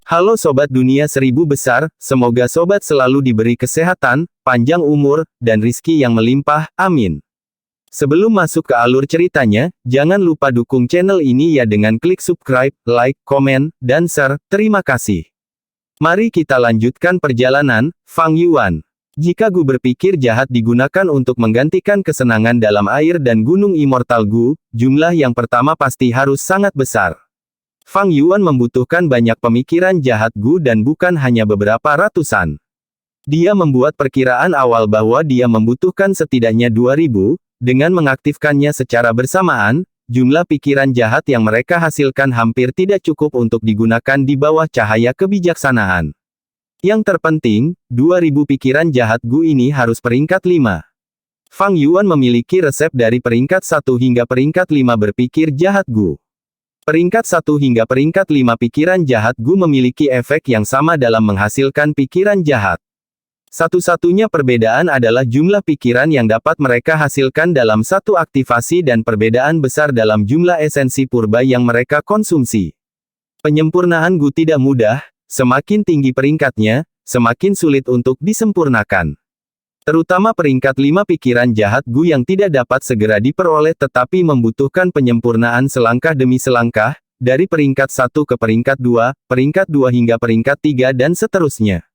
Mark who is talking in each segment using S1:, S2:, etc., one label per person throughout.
S1: Halo Sobat Dunia Seribu Besar, semoga Sobat selalu diberi kesehatan, panjang umur, dan rizki yang melimpah, amin. Sebelum masuk ke alur ceritanya, jangan lupa dukung channel ini ya dengan klik subscribe, like, komen, dan share, terima kasih. Mari kita lanjutkan perjalanan, Fang Yuan. Jika Gu berpikir jahat digunakan untuk menggantikan kesenangan dalam air dan gunung immortal Gu, jumlah yang pertama pasti harus sangat besar. Fang Yuan membutuhkan banyak pemikiran jahat Gu dan bukan hanya beberapa ratusan. Dia membuat perkiraan awal bahwa dia membutuhkan setidaknya 2000, dengan mengaktifkannya secara bersamaan, jumlah pikiran jahat yang mereka hasilkan hampir tidak cukup untuk digunakan di bawah cahaya kebijaksanaan. Yang terpenting, 2000 pikiran jahat Gu ini harus peringkat 5. Fang Yuan memiliki resep dari peringkat 1 hingga peringkat 5 berpikir jahat Gu. Peringkat 1 hingga peringkat 5 pikiran jahat Gu memiliki efek yang sama dalam menghasilkan pikiran jahat. Satu-satunya perbedaan adalah jumlah pikiran yang dapat mereka hasilkan dalam satu aktivasi dan perbedaan besar dalam jumlah esensi purba yang mereka konsumsi. Penyempurnaan Gu tidak mudah, semakin tinggi peringkatnya, semakin sulit untuk disempurnakan. Terutama peringkat 5 pikiran jahat Gu yang tidak dapat segera diperoleh tetapi membutuhkan penyempurnaan selangkah demi selangkah, dari peringkat 1 ke peringkat 2, peringkat 2 hingga peringkat 3 dan seterusnya.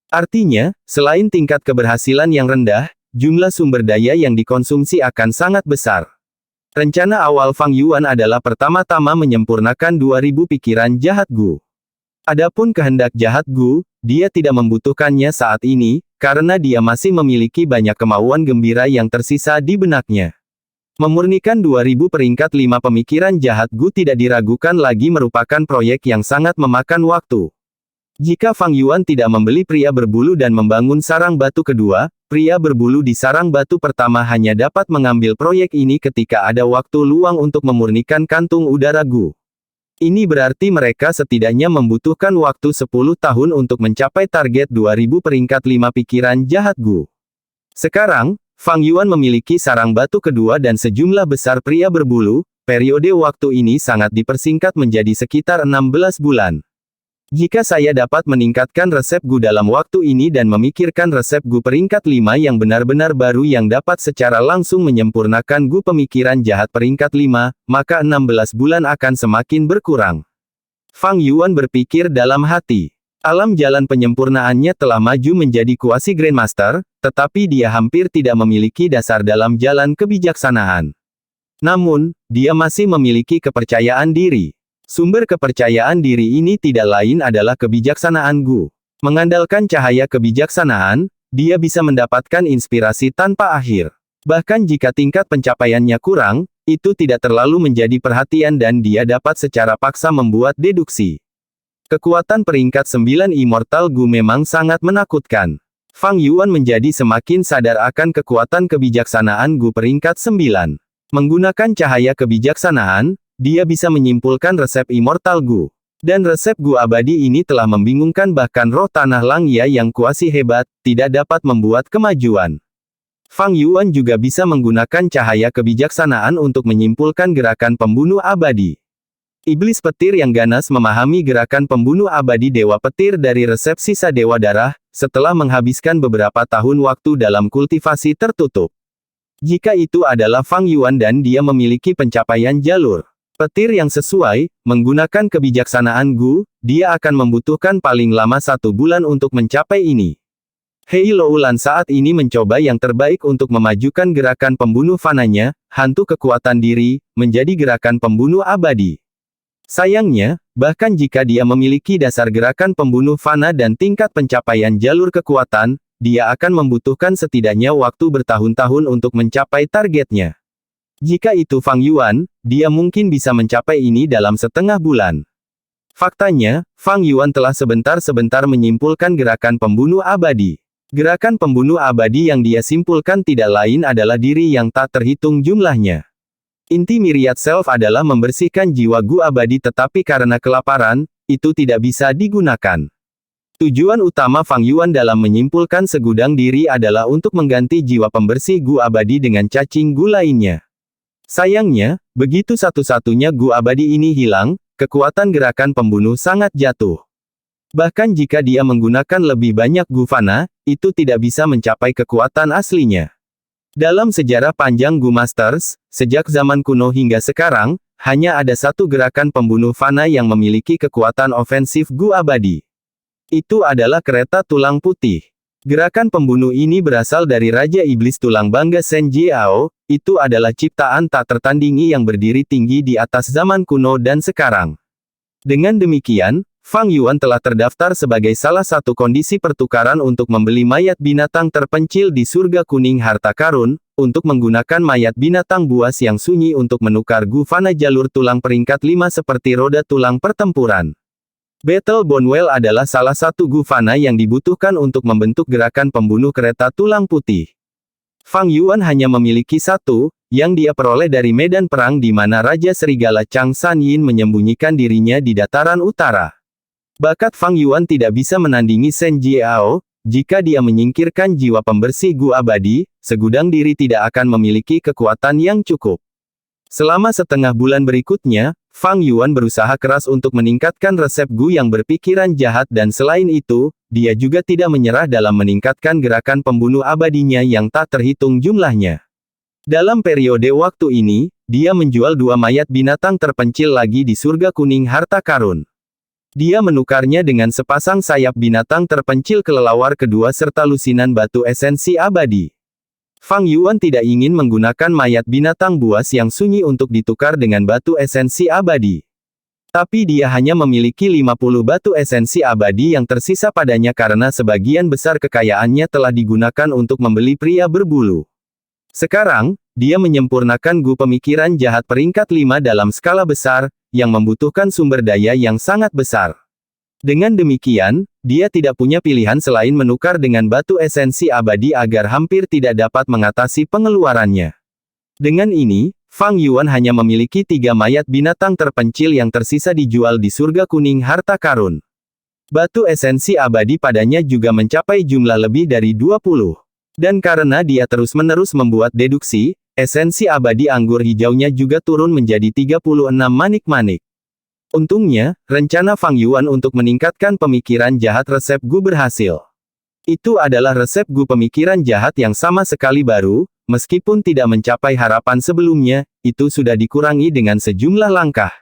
S1: Artinya, selain tingkat keberhasilan yang rendah, jumlah sumber daya yang dikonsumsi akan sangat besar. Rencana awal Fang Yuan adalah pertama-tama menyempurnakan 2000 pikiran jahat Gu. Adapun kehendak jahat Gu, dia tidak membutuhkannya saat ini, karena dia masih memiliki banyak kemauan gembira yang tersisa di benaknya. Memurnikan 2000 peringkat 5 pemikiran jahat Gu tidak diragukan lagi merupakan proyek yang sangat memakan waktu. Jika Fang Yuan tidak membeli pria berbulu dan membangun sarang batu kedua, pria berbulu di sarang batu pertama hanya dapat mengambil proyek ini ketika ada waktu luang untuk memurnikan kantung udara Gu. Ini berarti mereka setidaknya membutuhkan waktu 10 tahun untuk mencapai target 2000 peringkat 5 pikiran jahat Gu. Sekarang, Fang Yuan memiliki sarang batu kedua dan sejumlah besar pria berbulu, periode waktu ini sangat dipersingkat menjadi sekitar 16 bulan. Jika saya dapat meningkatkan resep Gu dalam waktu ini dan memikirkan resep Gu peringkat 5 yang benar-benar baru yang dapat secara langsung menyempurnakan Gu pemikiran jahat peringkat 5, maka 16 bulan akan semakin berkurang. Fang Yuan berpikir dalam hati. Alam jalan penyempurnaannya telah maju menjadi kuasi Grandmaster, tetapi dia hampir tidak memiliki dasar dalam jalan kebijaksanaan. Namun, dia masih memiliki kepercayaan diri. Sumber kepercayaan diri ini tidak lain adalah kebijaksanaan Gu. Mengandalkan cahaya kebijaksanaan, dia bisa mendapatkan inspirasi tanpa akhir. Bahkan jika tingkat pencapaiannya kurang, itu tidak terlalu menjadi perhatian dan dia dapat secara paksa membuat deduksi. Kekuatan peringkat 9 Immortal Gu memang sangat menakutkan. Fang Yuan menjadi semakin sadar akan kekuatan kebijaksanaan Gu peringkat 9. Menggunakan cahaya kebijaksanaan, dia bisa menyimpulkan resep Immortal Gu. Dan resep Gu abadi ini telah membingungkan bahkan roh tanah Langya yang kuasi hebat, tidak dapat membuat kemajuan. Fang Yuan juga bisa menggunakan cahaya kebijaksanaan untuk menyimpulkan gerakan pembunuh abadi. Iblis petir yang ganas memahami gerakan pembunuh abadi Dewa Petir dari resep sisa Dewa Darah, setelah menghabiskan beberapa tahun waktu dalam kultivasi tertutup. Jika itu adalah Fang Yuan dan dia memiliki pencapaian jalur petir yang sesuai, menggunakan kebijaksanaan Gu, dia akan membutuhkan paling lama 1 bulan untuk mencapai ini. Hei Loulan saat ini mencoba yang terbaik untuk memajukan gerakan pembunuh fananya, hantu kekuatan diri, menjadi gerakan pembunuh abadi. Sayangnya, bahkan jika dia memiliki dasar gerakan pembunuh fana dan tingkat pencapaian jalur kekuatan, dia akan membutuhkan setidaknya waktu bertahun-tahun untuk mencapai targetnya. Jika itu Fang Yuan, dia mungkin bisa mencapai ini dalam setengah bulan. Faktanya, Fang Yuan telah sebentar-sebentar menyimpulkan gerakan pembunuh abadi. Gerakan pembunuh abadi yang dia simpulkan tidak lain adalah diri yang tak terhitung jumlahnya. Inti Myriad Self adalah membersihkan jiwa Gu abadi tetapi karena kelaparan, itu tidak bisa digunakan. Tujuan utama Fang Yuan dalam menyimpulkan segudang diri adalah untuk mengganti jiwa pembersih Gu abadi dengan cacing Gu lainnya. Sayangnya, begitu satu-satunya Gu abadi ini hilang, kekuatan gerakan pembunuh sangat jatuh. Bahkan jika dia menggunakan lebih banyak Gu Fana, itu tidak bisa mencapai kekuatan aslinya. Dalam sejarah panjang Gu Masters, sejak zaman kuno hingga sekarang, hanya ada satu gerakan pembunuh Fana yang memiliki kekuatan ofensif Gu abadi. Itu adalah kereta tulang putih. Gerakan pembunuh ini berasal dari Raja Iblis Tulang Bangga Shen Jiao, itu adalah ciptaan tak tertandingi yang berdiri tinggi di atas zaman kuno dan sekarang. Dengan demikian, Fang Yuan telah terdaftar sebagai salah satu kondisi pertukaran untuk membeli mayat binatang terpencil di surga kuning harta karun, untuk menggunakan mayat binatang buas yang sunyi untuk menukar Gu Fana jalur tulang peringkat 5 seperti roda tulang pertempuran. Battle Bonewell adalah salah satu Gu Fana yang dibutuhkan untuk membentuk gerakan pembunuh kereta tulang putih. Fang Yuan hanya memiliki satu, yang dia peroleh dari medan perang di mana Raja Serigala Chang San Yin menyembunyikan dirinya di dataran utara. Bakat Fang Yuan tidak bisa menandingi Shen Jiao, jika dia menyingkirkan jiwa pembersih Gu abadi, segudang diri tidak akan memiliki kekuatan yang cukup. Selama setengah bulan berikutnya, Fang Yuan berusaha keras untuk meningkatkan resep Gu yang berpikiran jahat dan selain itu, dia juga tidak menyerah dalam meningkatkan gerakan pembunuh abadinya yang tak terhitung jumlahnya. Dalam periode waktu ini, dia menjual 2 mayat binatang terpencil lagi di surga kuning harta karun. Dia menukarnya dengan sepasang sayap binatang terpencil kelelawar kedua serta lusinan batu esensi abadi. Fang Yuan tidak ingin menggunakan mayat binatang buas yang sunyi untuk ditukar dengan batu esensi abadi. Tapi dia hanya memiliki 50 batu esensi abadi yang tersisa padanya karena sebagian besar kekayaannya telah digunakan untuk membeli pria berbulu. Sekarang, dia menyempurnakan Gu pemikiran jahat peringkat 5 dalam skala besar, yang membutuhkan sumber daya yang sangat besar. Dengan demikian, dia tidak punya pilihan selain menukar dengan batu esensi abadi agar hampir tidak dapat mengatasi pengeluarannya. Dengan ini, Fang Yuan hanya memiliki 3 mayat binatang terpencil yang tersisa dijual di surga kuning harta karun. Batu esensi abadi padanya juga mencapai jumlah lebih dari 20. Dan karena dia terus-menerus membuat deduksi, esensi abadi anggur hijaunya juga turun menjadi 36 manik-manik. Untungnya, rencana Fang Yuan untuk meningkatkan pemikiran jahat resep Gu berhasil. Itu adalah resep Gu pemikiran jahat yang sama sekali baru, meskipun tidak mencapai harapan sebelumnya, itu sudah dikurangi dengan sejumlah langkah.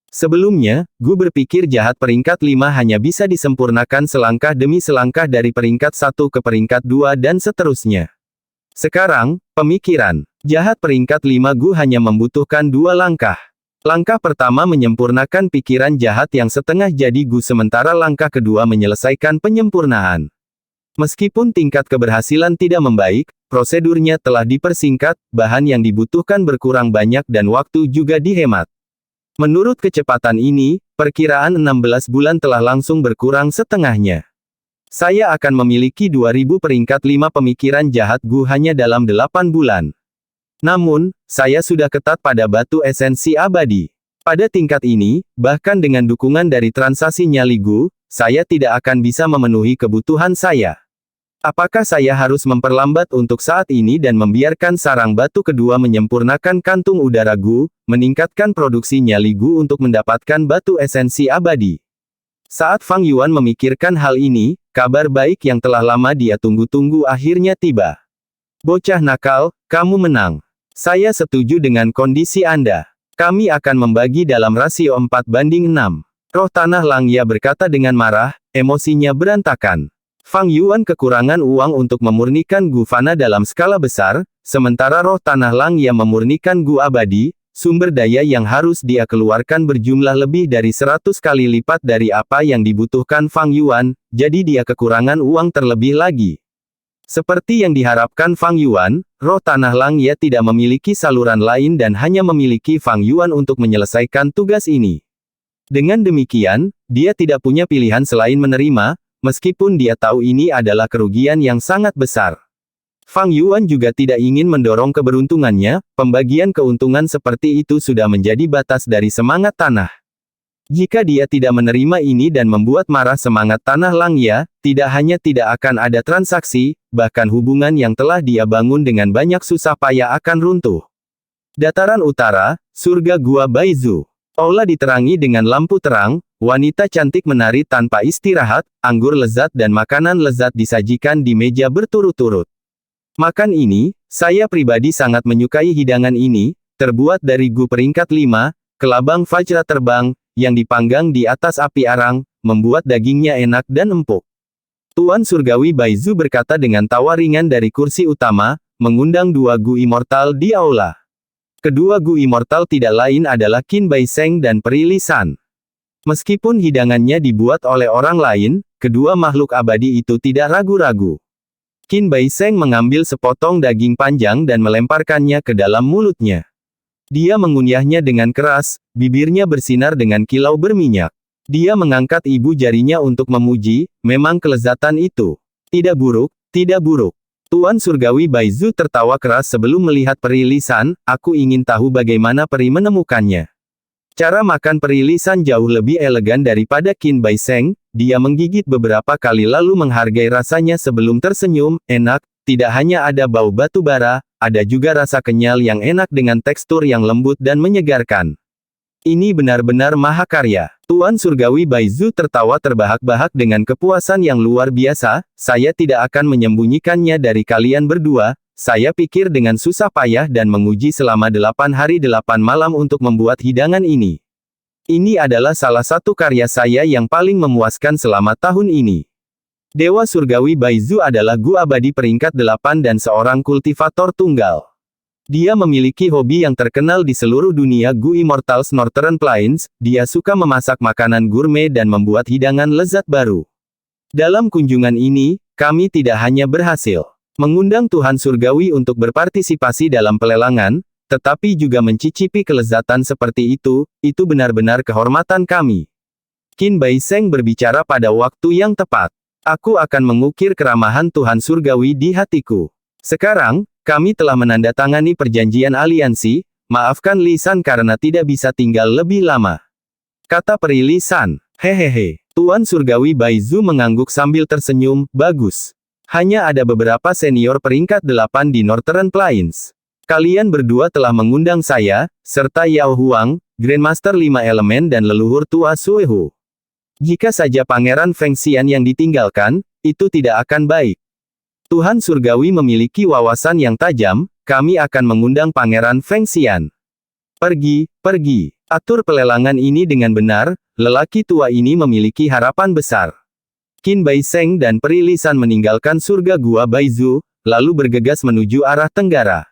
S1: Sebelumnya, Gu berpikir jahat peringkat 5 hanya bisa disempurnakan selangkah demi selangkah dari peringkat 1 ke peringkat 2 dan seterusnya. Sekarang, pemikiran jahat peringkat 5 Gu hanya membutuhkan 2 langkah. Langkah pertama menyempurnakan pikiran jahat yang setengah jadi Gu sementara langkah kedua menyelesaikan penyempurnaan. Meskipun tingkat keberhasilan tidak membaik, prosedurnya telah dipersingkat, bahan yang dibutuhkan berkurang banyak dan waktu juga dihemat. Menurut kecepatan ini, perkiraan 16 bulan telah langsung berkurang setengahnya. Saya akan memiliki 2000 peringkat 5 pemikiran jahat Gu hanya dalam 8 bulan. Namun, saya sudah ketat pada batu esensi abadi. Pada tingkat ini, bahkan dengan dukungan dari transaksi nyali Gu, saya tidak akan bisa memenuhi kebutuhan saya. Apakah saya harus memperlambat untuk saat ini dan membiarkan sarang batu kedua menyempurnakan kantung udara Gu, meningkatkan produksi nyali Gu untuk mendapatkan batu esensi abadi? Saat Fang Yuan memikirkan hal ini, kabar baik yang telah lama dia tunggu-tunggu akhirnya tiba. Bocah nakal, kamu menang. Saya setuju dengan kondisi Anda. Kami akan membagi dalam rasio 4:6. Roh Tanah Langya berkata dengan marah, emosinya berantakan. Fang Yuan kekurangan uang untuk memurnikan Gu Fana dalam skala besar, sementara Roh Tanah Langya memurnikan Gu abadi, sumber daya yang harus dia keluarkan berjumlah lebih dari 100 kali lipat dari apa yang dibutuhkan Fang Yuan, jadi dia kekurangan uang terlebih lagi. Seperti yang diharapkan Fang Yuan, Roh Tanah Langya tidak memiliki saluran lain dan hanya memiliki Fang Yuan untuk menyelesaikan tugas ini. Dengan demikian, dia tidak punya pilihan selain menerima, meskipun dia tahu ini adalah kerugian yang sangat besar. Fang Yuan juga tidak ingin mendorong keberuntungannya, pembagian keuntungan seperti itu sudah menjadi batas dari semangat tanah. Jika dia tidak menerima ini dan membuat marah semangat Tanah Langya, tidak hanya tidak akan ada transaksi, bahkan hubungan yang telah dia bangun dengan banyak susah payah akan runtuh. Dataran Utara, Surga Gua Baizu. Aula diterangi dengan lampu terang, wanita cantik menari tanpa istirahat, anggur lezat dan makanan lezat disajikan di meja berturut-turut. Makan ini, saya pribadi sangat menyukai hidangan ini, terbuat dari gu peringkat 5, kelabang vajra terbang, yang dipanggang di atas api arang, membuat dagingnya enak dan empuk. Tuan Surgawi Baizu berkata dengan tawa ringan dari kursi utama, mengundang dua gu immortal di aula. Kedua gu immortal tidak lain adalah Qin Bai Sheng dan Peri Li San. Meskipun hidangannya dibuat oleh orang lain, kedua makhluk abadi itu tidak ragu-ragu. Qin Bai Sheng mengambil sepotong daging panjang dan melemparkannya ke dalam mulutnya. Dia mengunyahnya dengan keras, bibirnya bersinar dengan kilau berminyak. Dia mengangkat ibu jarinya untuk memuji, memang kelezatan itu. Tidak buruk, tidak buruk. Tuan Surgawi Baizu tertawa keras sebelum melihat Peri Li San, aku ingin tahu bagaimana Peri menemukannya. Cara makan Peri Li San jauh lebih elegan daripada Qin Bai Sheng, dia menggigit beberapa kali lalu menghargai rasanya sebelum tersenyum, enak, tidak hanya ada bau batu bara, ada juga rasa kenyal yang enak dengan tekstur yang lembut dan menyegarkan. Ini benar-benar mahakarya. Tuan Surgawi Baizu tertawa terbahak-bahak dengan kepuasan yang luar biasa, saya tidak akan menyembunyikannya dari kalian berdua, saya pikir dengan susah payah dan menguji selama 8 hari 8 malam untuk membuat hidangan ini. Ini adalah salah satu karya saya yang paling memuaskan selama tahun ini. Dewa Surgawi Baizu adalah gu abadi peringkat 8 dan seorang kultivator tunggal. Dia memiliki hobi yang terkenal di seluruh dunia Gu Immortals Northern Plains, dia suka memasak makanan gourmet dan membuat hidangan lezat baru. Dalam kunjungan ini, kami tidak hanya berhasil mengundang Tuhan Surgawi untuk berpartisipasi dalam pelelangan, tetapi juga mencicipi kelezatan seperti itu benar-benar kehormatan kami. Qin Bai Sheng berbicara pada waktu yang tepat. Aku akan mengukir keramahan Tuhan Surgawi di hatiku. Sekarang, kami telah menandatangani perjanjian aliansi, maafkan Li San karena tidak bisa tinggal lebih lama. Kata Peri Li San. Hehehe. Tuan Surgawi Baizu mengangguk sambil tersenyum, bagus. Hanya ada beberapa senior peringkat 8 di Northern Plains. Kalian berdua telah mengundang saya, serta Yao Huang, Grandmaster 5 Elemen dan leluhur tua Suehu. Jika saja Pangeran Feng Xian yang ditinggalkan, itu tidak akan baik. Tuhan Surgawi memiliki wawasan yang tajam, kami akan mengundang Pangeran Feng Xian. Pergi, pergi. Atur pelelangan ini dengan benar, lelaki tua ini memiliki harapan besar. Qin Bai Sheng dan Peri Li San meninggalkan surga Gua Baizu, lalu bergegas menuju arah tenggara.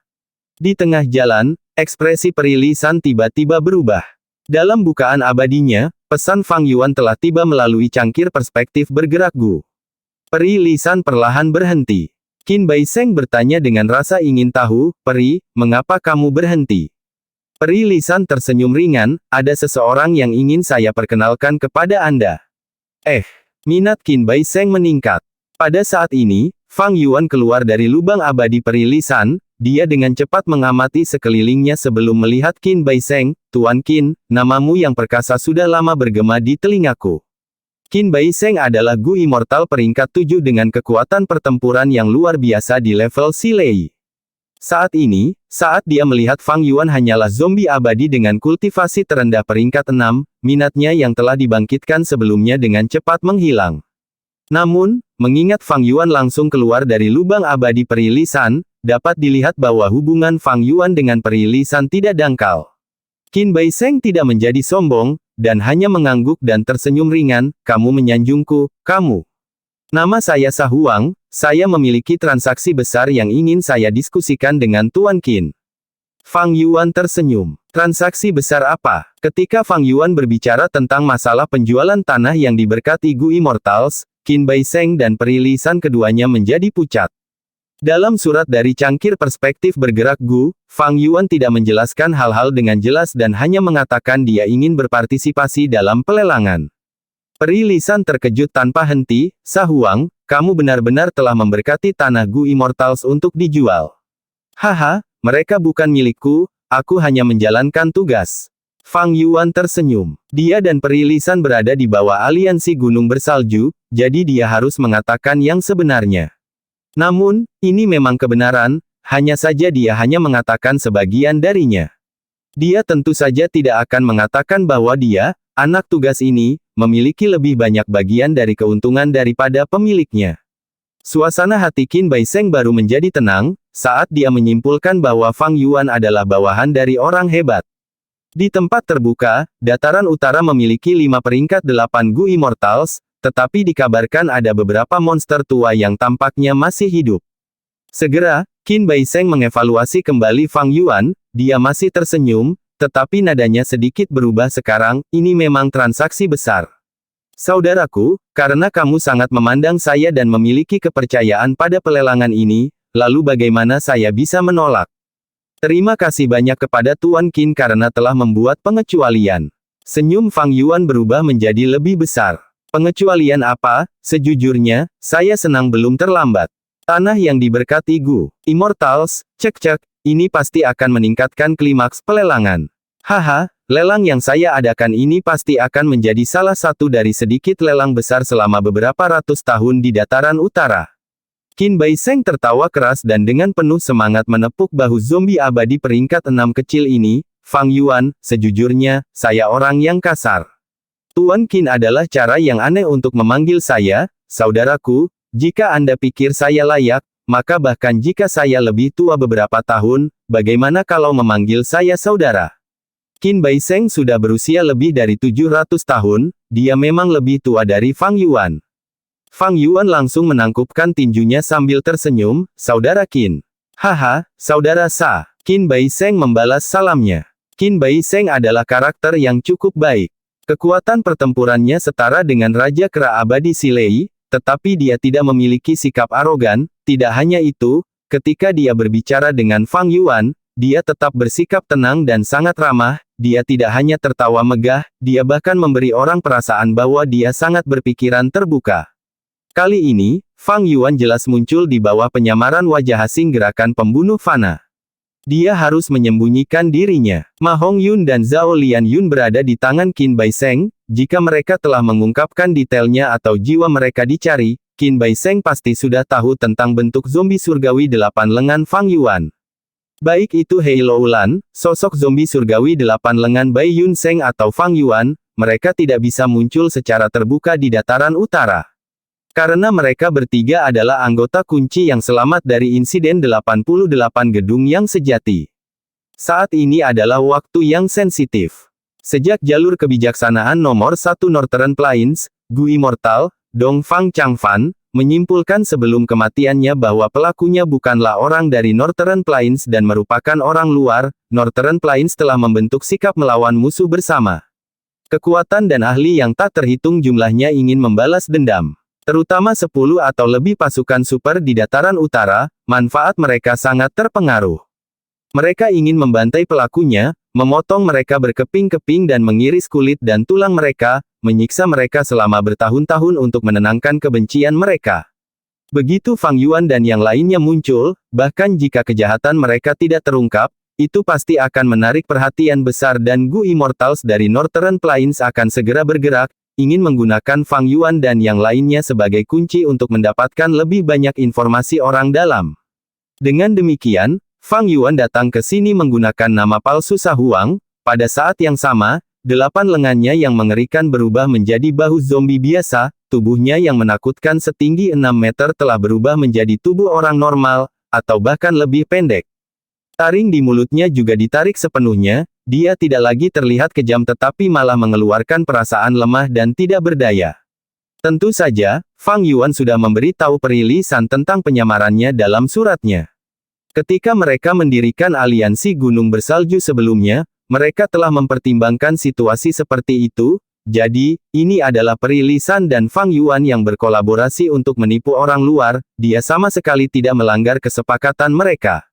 S1: Di tengah jalan, ekspresi Peri Li San tiba-tiba berubah. Dalam bukaan abadinya, pesan Fang Yuan telah tiba melalui cangkir perspektif bergerak Gu. Peri Li San perlahan berhenti. Qin Bai Sheng bertanya dengan rasa ingin tahu, Peri, mengapa kamu berhenti? Peri Li San tersenyum ringan, ada seseorang yang ingin saya perkenalkan kepada Anda. Minat Qin Bai Sheng meningkat. Pada saat ini, Fang Yuan keluar dari lubang abadi Peri Li San, dia dengan cepat mengamati sekelilingnya sebelum melihat Qin Bai Sheng, Tuan Qin, namamu yang perkasa sudah lama bergema di telingaku. Qin Bai Sheng adalah Gu Immortal peringkat 7 dengan kekuatan pertempuran yang luar biasa di level Silei. Saat ini, saat dia melihat Fang Yuan hanyalah zombie abadi dengan kultivasi terendah peringkat 6, minatnya yang telah dibangkitkan sebelumnya dengan cepat menghilang. Namun, mengingat Fang Yuan langsung keluar dari lubang abadi Peri Li San, dapat dilihat bahwa hubungan Fang Yuan dengan Peri Li San tidak dangkal. Qin Bai Sheng tidak menjadi sombong, dan hanya mengangguk dan tersenyum ringan, kamu menyanjungku, kamu. Nama saya Sa Huang, saya memiliki transaksi besar yang ingin saya diskusikan dengan Tuan Qin. Fang Yuan tersenyum. Transaksi besar apa? Ketika Fang Yuan berbicara tentang masalah penjualan tanah yang diberkati Gu Immortals, Qin Bai Sheng dan Peri Li San keduanya menjadi pucat. Dalam surat dari cangkir perspektif bergerak Gu, Fang Yuan tidak menjelaskan hal-hal dengan jelas dan hanya mengatakan dia ingin berpartisipasi dalam pelelangan. Peri Li San terkejut tanpa henti, Sa Huang, kamu benar-benar telah memberkati tanah Gu Immortals untuk dijual. Haha, mereka bukan milikku, aku hanya menjalankan tugas. Fang Yuan tersenyum. Dia dan Peri Li San berada di bawah aliansi gunung bersalju, jadi dia harus mengatakan yang sebenarnya. Namun, ini memang kebenaran, hanya saja dia hanya mengatakan sebagian darinya. Dia tentu saja tidak akan mengatakan bahwa dia, anak tugas ini, memiliki lebih banyak bagian dari keuntungan daripada pemiliknya. Suasana hati Qin Baiseng baru menjadi tenang, saat dia menyimpulkan bahwa Fang Yuan adalah bawahan dari orang hebat. Di tempat terbuka, dataran utara memiliki 5 peringkat 8 Gu Immortals, tetapi dikabarkan ada beberapa monster tua yang tampaknya masih hidup. Segera, Qin Baiseng mengevaluasi kembali Fang Yuan, dia masih tersenyum, tetapi nadanya sedikit berubah sekarang, ini memang transaksi besar. Saudaraku, karena kamu sangat memandang saya dan memiliki kepercayaan pada pelelangan ini, lalu bagaimana saya bisa menolak? Terima kasih banyak kepada Tuan Qin karena telah membuat pengecualian. Senyum Fang Yuan berubah menjadi lebih besar. Pengecualian apa? Sejujurnya, saya senang belum terlambat. Tanah yang diberkati Gu Immortals, cek-cek, ini pasti akan meningkatkan klimaks pelelangan. Haha, lelang yang saya adakan ini pasti akan menjadi salah satu dari sedikit lelang besar selama beberapa ratus tahun di dataran utara. Qin Baiseng tertawa keras dan dengan penuh semangat menepuk bahu zombie abadi peringkat 6 kecil ini. Fang Yuan, sejujurnya, saya orang yang kasar. Tuan Qin adalah cara yang aneh untuk memanggil saya, saudaraku. Jika Anda pikir saya layak, maka bahkan jika saya lebih tua beberapa tahun, bagaimana kalau memanggil saya saudara? Qin Baiseng sudah berusia lebih dari 700 tahun, dia memang lebih tua dari Fang Yuan. Fang Yuan langsung menangkupkan tinjunya sambil tersenyum, saudara Qin. Haha, saudara Sa. Qin Baiseng membalas salamnya. Qin Baiseng adalah karakter yang cukup baik. Kekuatan pertempurannya setara dengan Raja Kera Abadi Silei, tetapi dia tidak memiliki sikap arogan. Tidak hanya itu, ketika dia berbicara dengan Fang Yuan, dia tetap bersikap tenang dan sangat ramah. Dia tidak hanya tertawa megah, dia bahkan memberi orang perasaan bahwa dia sangat berpikiran terbuka. Kali ini, Fang Yuan jelas muncul di bawah penyamaran wajah asing gerakan pembunuh fana. Dia harus menyembunyikan dirinya. Ma Hongyun dan Zhao Lianyun berada di tangan Qin Baiseng. Jika mereka telah mengungkapkan detailnya atau jiwa mereka dicari, Qin Baiseng pasti sudah tahu tentang bentuk zombie surgawi 8 lengan Fang Yuan. Baik itu Hei Loulan, sosok zombie surgawi 8 lengan Bai Yun Seng atau Fang Yuan, mereka tidak bisa muncul secara terbuka di dataran utara. Karena mereka bertiga adalah anggota kunci yang selamat dari insiden 88 gedung yang sejati. Saat ini adalah waktu yang sensitif. Sejak jalur kebijaksanaan nomor 1 Northern Plains, Gu Immortal, Dongfang Changfan, menyimpulkan sebelum kematiannya bahwa pelakunya bukanlah orang dari Northern Plains dan merupakan orang luar. Northern Plains telah membentuk sikap melawan musuh bersama. Kekuatan dan ahli yang tak terhitung jumlahnya ingin membalas dendam. Terutama 10 atau lebih pasukan super di dataran utara, manfaat mereka sangat terpengaruh. Mereka ingin membantai pelakunya, memotong mereka berkeping-keping dan mengiris kulit dan tulang mereka, menyiksa mereka selama bertahun-tahun untuk menenangkan kebencian mereka. Begitu Fang Yuan dan yang lainnya muncul, bahkan jika kejahatan mereka tidak terungkap, itu pasti akan menarik perhatian besar dan Gu Immortals dari Northern Plains akan segera bergerak, ingin menggunakan Fang Yuan dan yang lainnya sebagai kunci untuk mendapatkan lebih banyak informasi orang dalam. Dengan demikian, Fang Yuan datang ke sini menggunakan nama palsu Sa Huang. Pada saat yang sama, 8 lengannya yang mengerikan berubah menjadi bahu zombie biasa, tubuhnya yang menakutkan setinggi 6 meter telah berubah menjadi tubuh orang normal, atau bahkan lebih pendek. Taring di mulutnya juga ditarik sepenuhnya, dia tidak lagi terlihat kejam tetapi malah mengeluarkan perasaan lemah dan tidak berdaya. Tentu saja, Fang Yuan sudah memberitahu perilisan tentang penyamarannya dalam suratnya. Ketika mereka mendirikan aliansi gunung bersalju sebelumnya, mereka telah mempertimbangkan situasi seperti itu, jadi, ini adalah perilisan dan Fang Yuan yang berkolaborasi untuk menipu orang luar, dia sama sekali tidak melanggar kesepakatan mereka.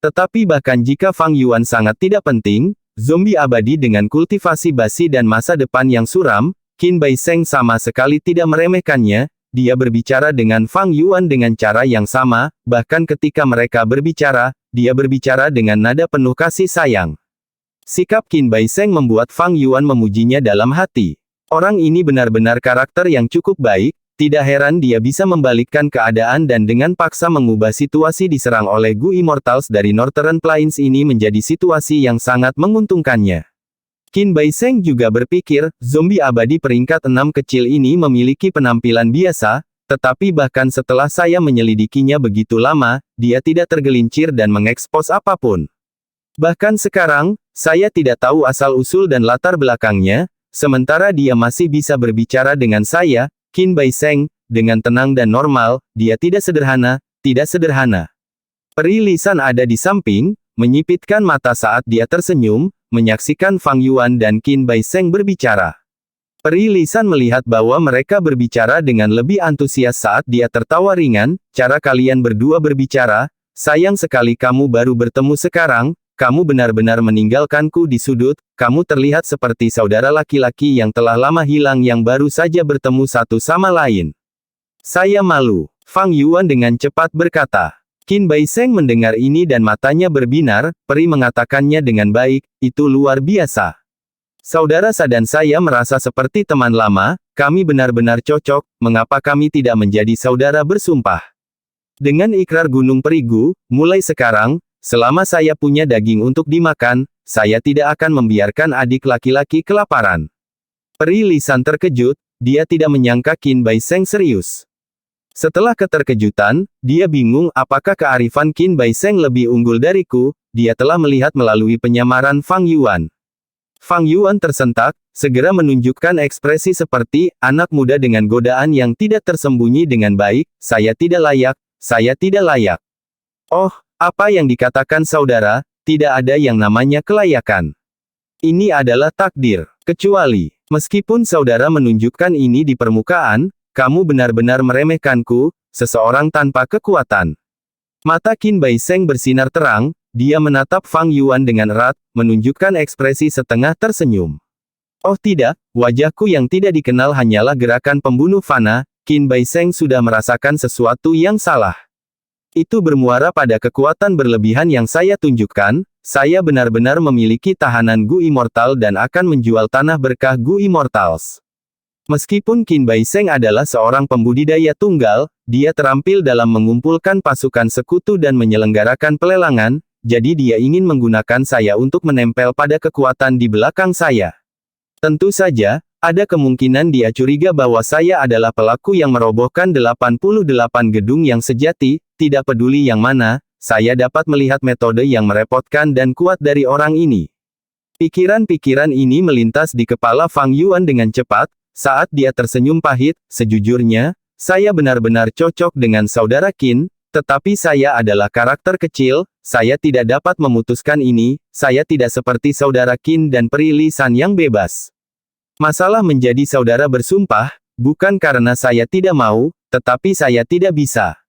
S1: Tetapi bahkan jika Fang Yuan sangat tidak penting, zombie abadi dengan kultivasi basi dan masa depan yang suram, Qin Baiseng sama sekali tidak meremehkannya. Dia berbicara dengan Fang Yuan dengan cara yang sama, bahkan ketika mereka berbicara, dia berbicara dengan nada penuh kasih sayang. Sikap Qin Baiseng membuat Fang Yuan memujinya dalam hati. Orang ini benar-benar karakter yang cukup baik, Tidak heran dia bisa membalikkan keadaan dan dengan paksa mengubah situasi diserang oleh Gu Immortals dari Northern Plains ini menjadi situasi yang sangat menguntungkannya. Qin Bai Sheng juga berpikir, zombie abadi peringkat 6 kecil ini memiliki penampilan biasa, tetapi bahkan setelah saya menyelidikinya begitu lama, dia tidak tergelincir dan mengekspos apapun. Bahkan sekarang, saya tidak tahu asal-usul dan latar belakangnya, sementara dia masih bisa berbicara dengan saya, Qin Bai Sheng, dengan tenang dan normal. Dia tidak sederhana, tidak sederhana. Peri Lisan ada di samping, menyipitkan mata saat dia tersenyum, menyaksikan Fang Yuan dan Qin Bai Sheng berbicara. Peri Lisan melihat bahwa mereka berbicara dengan lebih antusias saat dia tertawa ringan. Cara kalian berdua berbicara, sayang sekali kamu baru bertemu sekarang, kamu benar-benar meninggalkanku di sudut, kamu terlihat seperti saudara laki-laki yang telah lama hilang yang baru saja bertemu satu sama lain. Saya malu, Fang Yuan dengan cepat berkata. Qin Bai Sheng mendengar ini dan matanya berbinar, peri mengatakannya dengan baik, itu luar biasa. Saudara Sa dan saya merasa seperti teman lama, kami benar-benar cocok, mengapa kami tidak menjadi saudara bersumpah? Dengan ikrar Gunung Perigu, mulai sekarang, selama saya punya daging untuk dimakan, saya tidak akan membiarkan adik laki-laki kelaparan. Peri Lisan terkejut, dia tidak menyangka Qin Bai Sheng serius. Setelah keterkejutan, dia bingung apakah kearifan Qin Bai Sheng lebih unggul dariku, dia telah melihat melalui penyamaran Fang Yuan. Fang Yuan tersentak, segera menunjukkan ekspresi seperti anak muda dengan godaan yang tidak tersembunyi dengan baik, saya tidak layak, saya tidak layak. Oh, apa yang dikatakan saudara, tidak ada yang namanya kelayakan. Ini adalah takdir. Kecuali, meskipun saudara menunjukkan ini di permukaan, kamu benar-benar meremehkanku, seseorang tanpa kekuatan. Mata Qin Bai Sheng bersinar terang, dia menatap Fang Yuan dengan erat, menunjukkan ekspresi setengah tersenyum. Oh tidak, wajahku yang tidak dikenal hanyalah gerakan pembunuh fana, Qin Bai Sheng sudah merasakan sesuatu yang salah. Itu bermuara pada kekuatan berlebihan yang saya tunjukkan, saya benar-benar memiliki tahanan Gu Immortal dan akan menjual tanah berkah Gu Immortals. Meskipun Qin Bai Sheng adalah seorang pembudidaya tunggal, dia terampil dalam mengumpulkan pasukan sekutu dan menyelenggarakan pelelangan, jadi dia ingin menggunakan saya untuk menempel pada kekuatan di belakang saya. Tentu saja, ada kemungkinan dia curiga bahwa saya adalah pelaku yang merobohkan 88 gedung yang sejati, tidak peduli yang mana, saya dapat melihat metode yang merepotkan dan kuat dari orang ini. Pikiran-pikiran ini melintas di kepala Fang Yuan dengan cepat, saat dia tersenyum pahit, sejujurnya, saya benar-benar cocok dengan saudara Qin, tetapi saya adalah karakter kecil, saya tidak dapat memutuskan ini, saya tidak seperti saudara Qin dan Peri Lisan yang bebas. Masalah menjadi saudara bersumpah, bukan karena saya tidak mau, tetapi saya tidak bisa.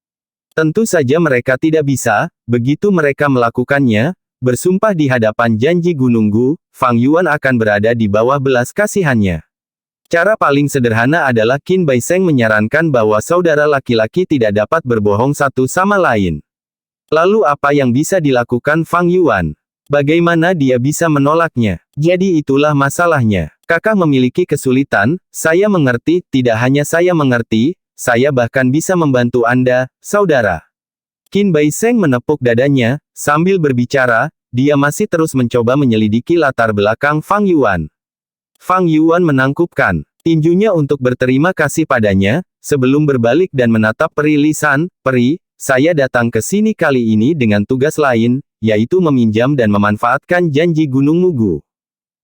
S1: Tentu saja mereka tidak bisa, begitu mereka melakukannya, bersumpah di hadapan janji Gunung Gu, Fang Yuan akan berada di bawah belas kasihannya. Cara paling sederhana adalah Qin Bai Sheng menyarankan bahwa saudara laki-laki tidak dapat berbohong satu sama lain. Lalu apa yang bisa dilakukan Fang Yuan? Bagaimana dia bisa menolaknya? Jadi itulah masalahnya. Kakak memiliki kesulitan, saya mengerti, tidak hanya saya mengerti, saya bahkan bisa membantu Anda, saudara. Qin Bai Sheng menepuk dadanya, sambil berbicara, dia masih terus mencoba menyelidiki latar belakang Fang Yuan. Fang Yuan menangkupkan tinjunya untuk berterima kasih padanya, sebelum berbalik dan menatap Peri Lisan. Peri, saya datang ke sini kali ini dengan tugas lain, yaitu meminjam dan memanfaatkan janji Gunung Mugu.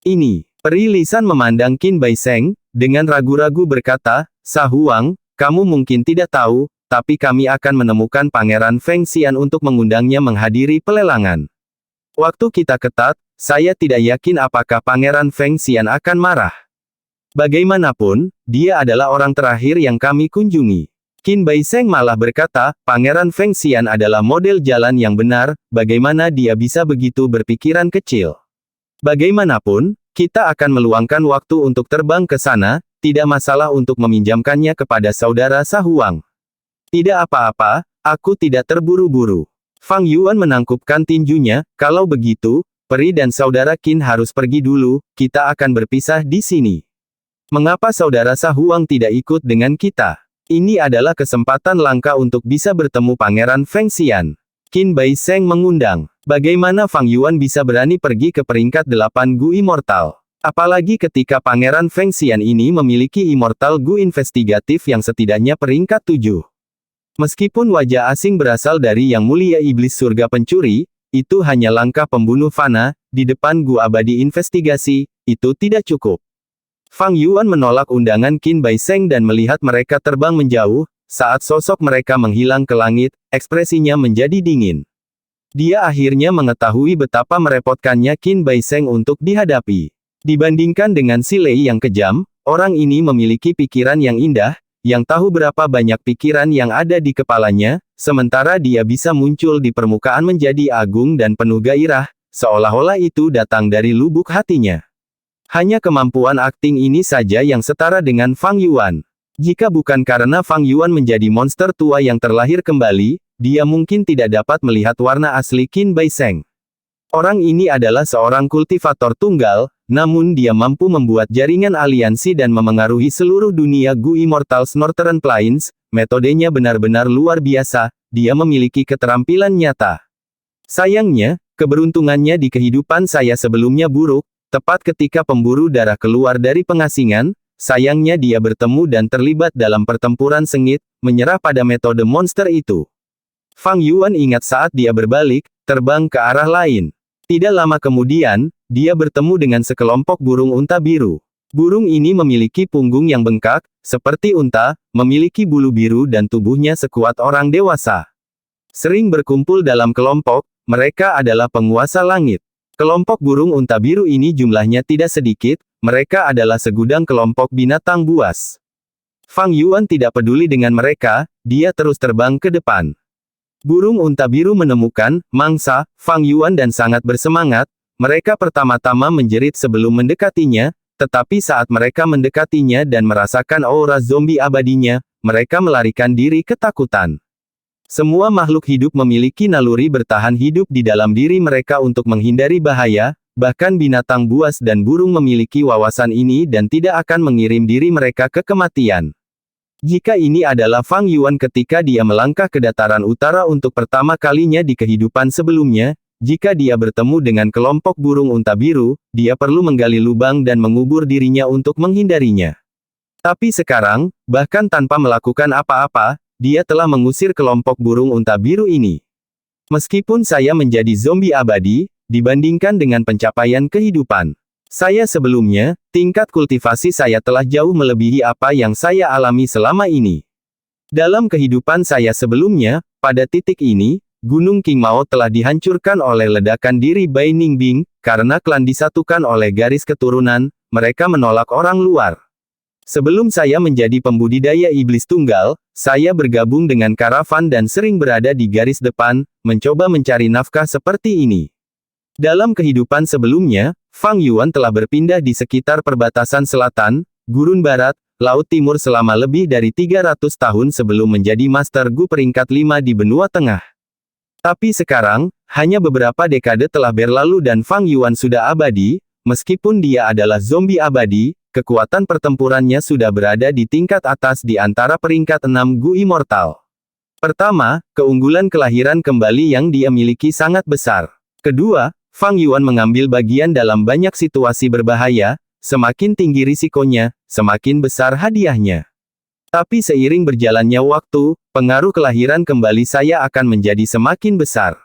S1: Ini, Peri Lisan memandang Qin Bai Sheng, dengan ragu-ragu berkata, Sa Huang, kamu mungkin tidak tahu, tapi kami akan menemukan Pangeran Feng Xian untuk mengundangnya menghadiri pelelangan. Waktu kita ketat, saya tidak yakin apakah Pangeran Feng Xian akan marah. Bagaimanapun, dia adalah orang terakhir yang kami kunjungi. Qin Bai Sheng malah berkata, Pangeran Feng Xian adalah model jalan yang benar, bagaimana dia bisa begitu berpikiran kecil. Bagaimanapun, kita akan meluangkan waktu untuk terbang ke sana, tidak masalah untuk meminjamkannya kepada saudara Sa Huang. Tidak apa-apa, aku tidak terburu-buru. Fang Yuan menangkupkan tinjunya, kalau begitu, Peri dan saudara Qin harus pergi dulu, kita akan berpisah di sini. Mengapa saudara Sa Huang tidak ikut dengan kita? Ini adalah kesempatan langka untuk bisa bertemu Pangeran Feng Xian. Qin Bai Sheng mengundang. Bagaimana Fang Yuan bisa berani pergi ke peringkat 8 Gu Immortal? Apalagi ketika Pangeran Feng Xian ini memiliki Immortal Gu investigatif yang setidaknya peringkat 7. Meskipun wajah asing berasal dari Yang Mulia Iblis Surga Pencuri, itu hanya langkah pembunuh fana, di depan Gu Abadi investigasi, itu tidak cukup. Fang Yuan menolak undangan Qin Bai Sheng dan melihat mereka terbang menjauh. Saat sosok mereka menghilang ke langit, ekspresinya menjadi dingin. Dia akhirnya mengetahui betapa merepotkannya Qin Bai Sheng untuk dihadapi. Dibandingkan dengan si Lei yang kejam, orang ini memiliki pikiran yang indah, yang tahu berapa banyak pikiran yang ada di kepalanya, sementara dia bisa muncul di permukaan menjadi agung dan penuh gairah, seolah-olah itu datang dari lubuk hatinya. Hanya kemampuan akting ini saja yang setara dengan Fang Yuan. Jika bukan karena Fang Yuan menjadi monster tua yang terlahir kembali, dia mungkin tidak dapat melihat warna asli Qin Bai Sheng. Orang ini adalah seorang kultivator tunggal, namun dia mampu membuat jaringan aliansi dan memengaruhi seluruh dunia Gu Immortals Northern Plains. Metodenya benar-benar luar biasa, dia memiliki keterampilan nyata. Sayangnya, keberuntungannya di kehidupan saya sebelumnya buruk, tepat ketika pemburu darah keluar dari pengasingan. Sayangnya dia bertemu dan terlibat dalam pertempuran sengit, menyerah pada metode monster itu. Fang Yuan ingat saat dia berbalik, terbang ke arah lain. Tidak lama kemudian, dia bertemu dengan sekelompok burung unta biru. Burung ini memiliki punggung yang bengkak, seperti unta, memiliki bulu biru dan tubuhnya sekuat orang dewasa. Sering berkumpul dalam kelompok, mereka adalah penguasa langit. Kelompok burung unta biru ini jumlahnya tidak sedikit, mereka adalah segudang kelompok binatang buas. Fang Yuan tidak peduli dengan mereka, dia terus terbang ke depan. Burung unta biru menemukan mangsa Fang Yuan dan sangat bersemangat. Mereka pertama-tama menjerit sebelum mendekatinya, tetapi saat mereka mendekatinya dan merasakan aura zombie abadinya, mereka melarikan diri ketakutan. Semua makhluk hidup memiliki naluri bertahan hidup di dalam diri mereka untuk menghindari bahaya, bahkan binatang buas dan burung memiliki wawasan ini dan tidak akan mengirim diri mereka ke kematian. Jika ini adalah Fang Yuan ketika dia melangkah ke dataran utara untuk pertama kalinya di kehidupan sebelumnya, jika dia bertemu dengan kelompok burung unta biru, dia perlu menggali lubang dan mengubur dirinya untuk menghindarinya. Tapi sekarang, bahkan tanpa melakukan apa-apa, dia telah mengusir kelompok burung unta biru ini. Meskipun saya menjadi zombie abadi, dibandingkan dengan pencapaian kehidupan saya sebelumnya, tingkat kultivasi saya telah jauh melebihi apa yang saya alami selama ini. Dalam kehidupan saya sebelumnya, pada titik ini, Gunung King Mao telah dihancurkan oleh ledakan diri Bai Ningbing, karena klan disatukan oleh garis keturunan, mereka menolak orang luar. Sebelum saya menjadi pembudidaya iblis tunggal, saya bergabung dengan karavan dan sering berada di garis depan, mencoba mencari nafkah seperti ini. Dalam kehidupan sebelumnya, Fang Yuan telah berpindah di sekitar perbatasan selatan, gurun barat, laut timur selama lebih dari 300 tahun sebelum menjadi Master Gu peringkat 5 di benua tengah. Tapi sekarang, hanya beberapa dekade telah berlalu dan Fang Yuan sudah abadi, meskipun dia adalah zombie abadi, kekuatan pertempurannya sudah berada di tingkat atas di antara peringkat 6 Gu Immortal. Pertama, keunggulan kelahiran kembali yang dia miliki sangat besar. Kedua, Fang Yuan mengambil bagian dalam banyak situasi berbahaya, semakin tinggi risikonya, semakin besar hadiahnya. Tapi seiring berjalannya waktu, pengaruh kelahiran kembali saya akan menjadi semakin besar.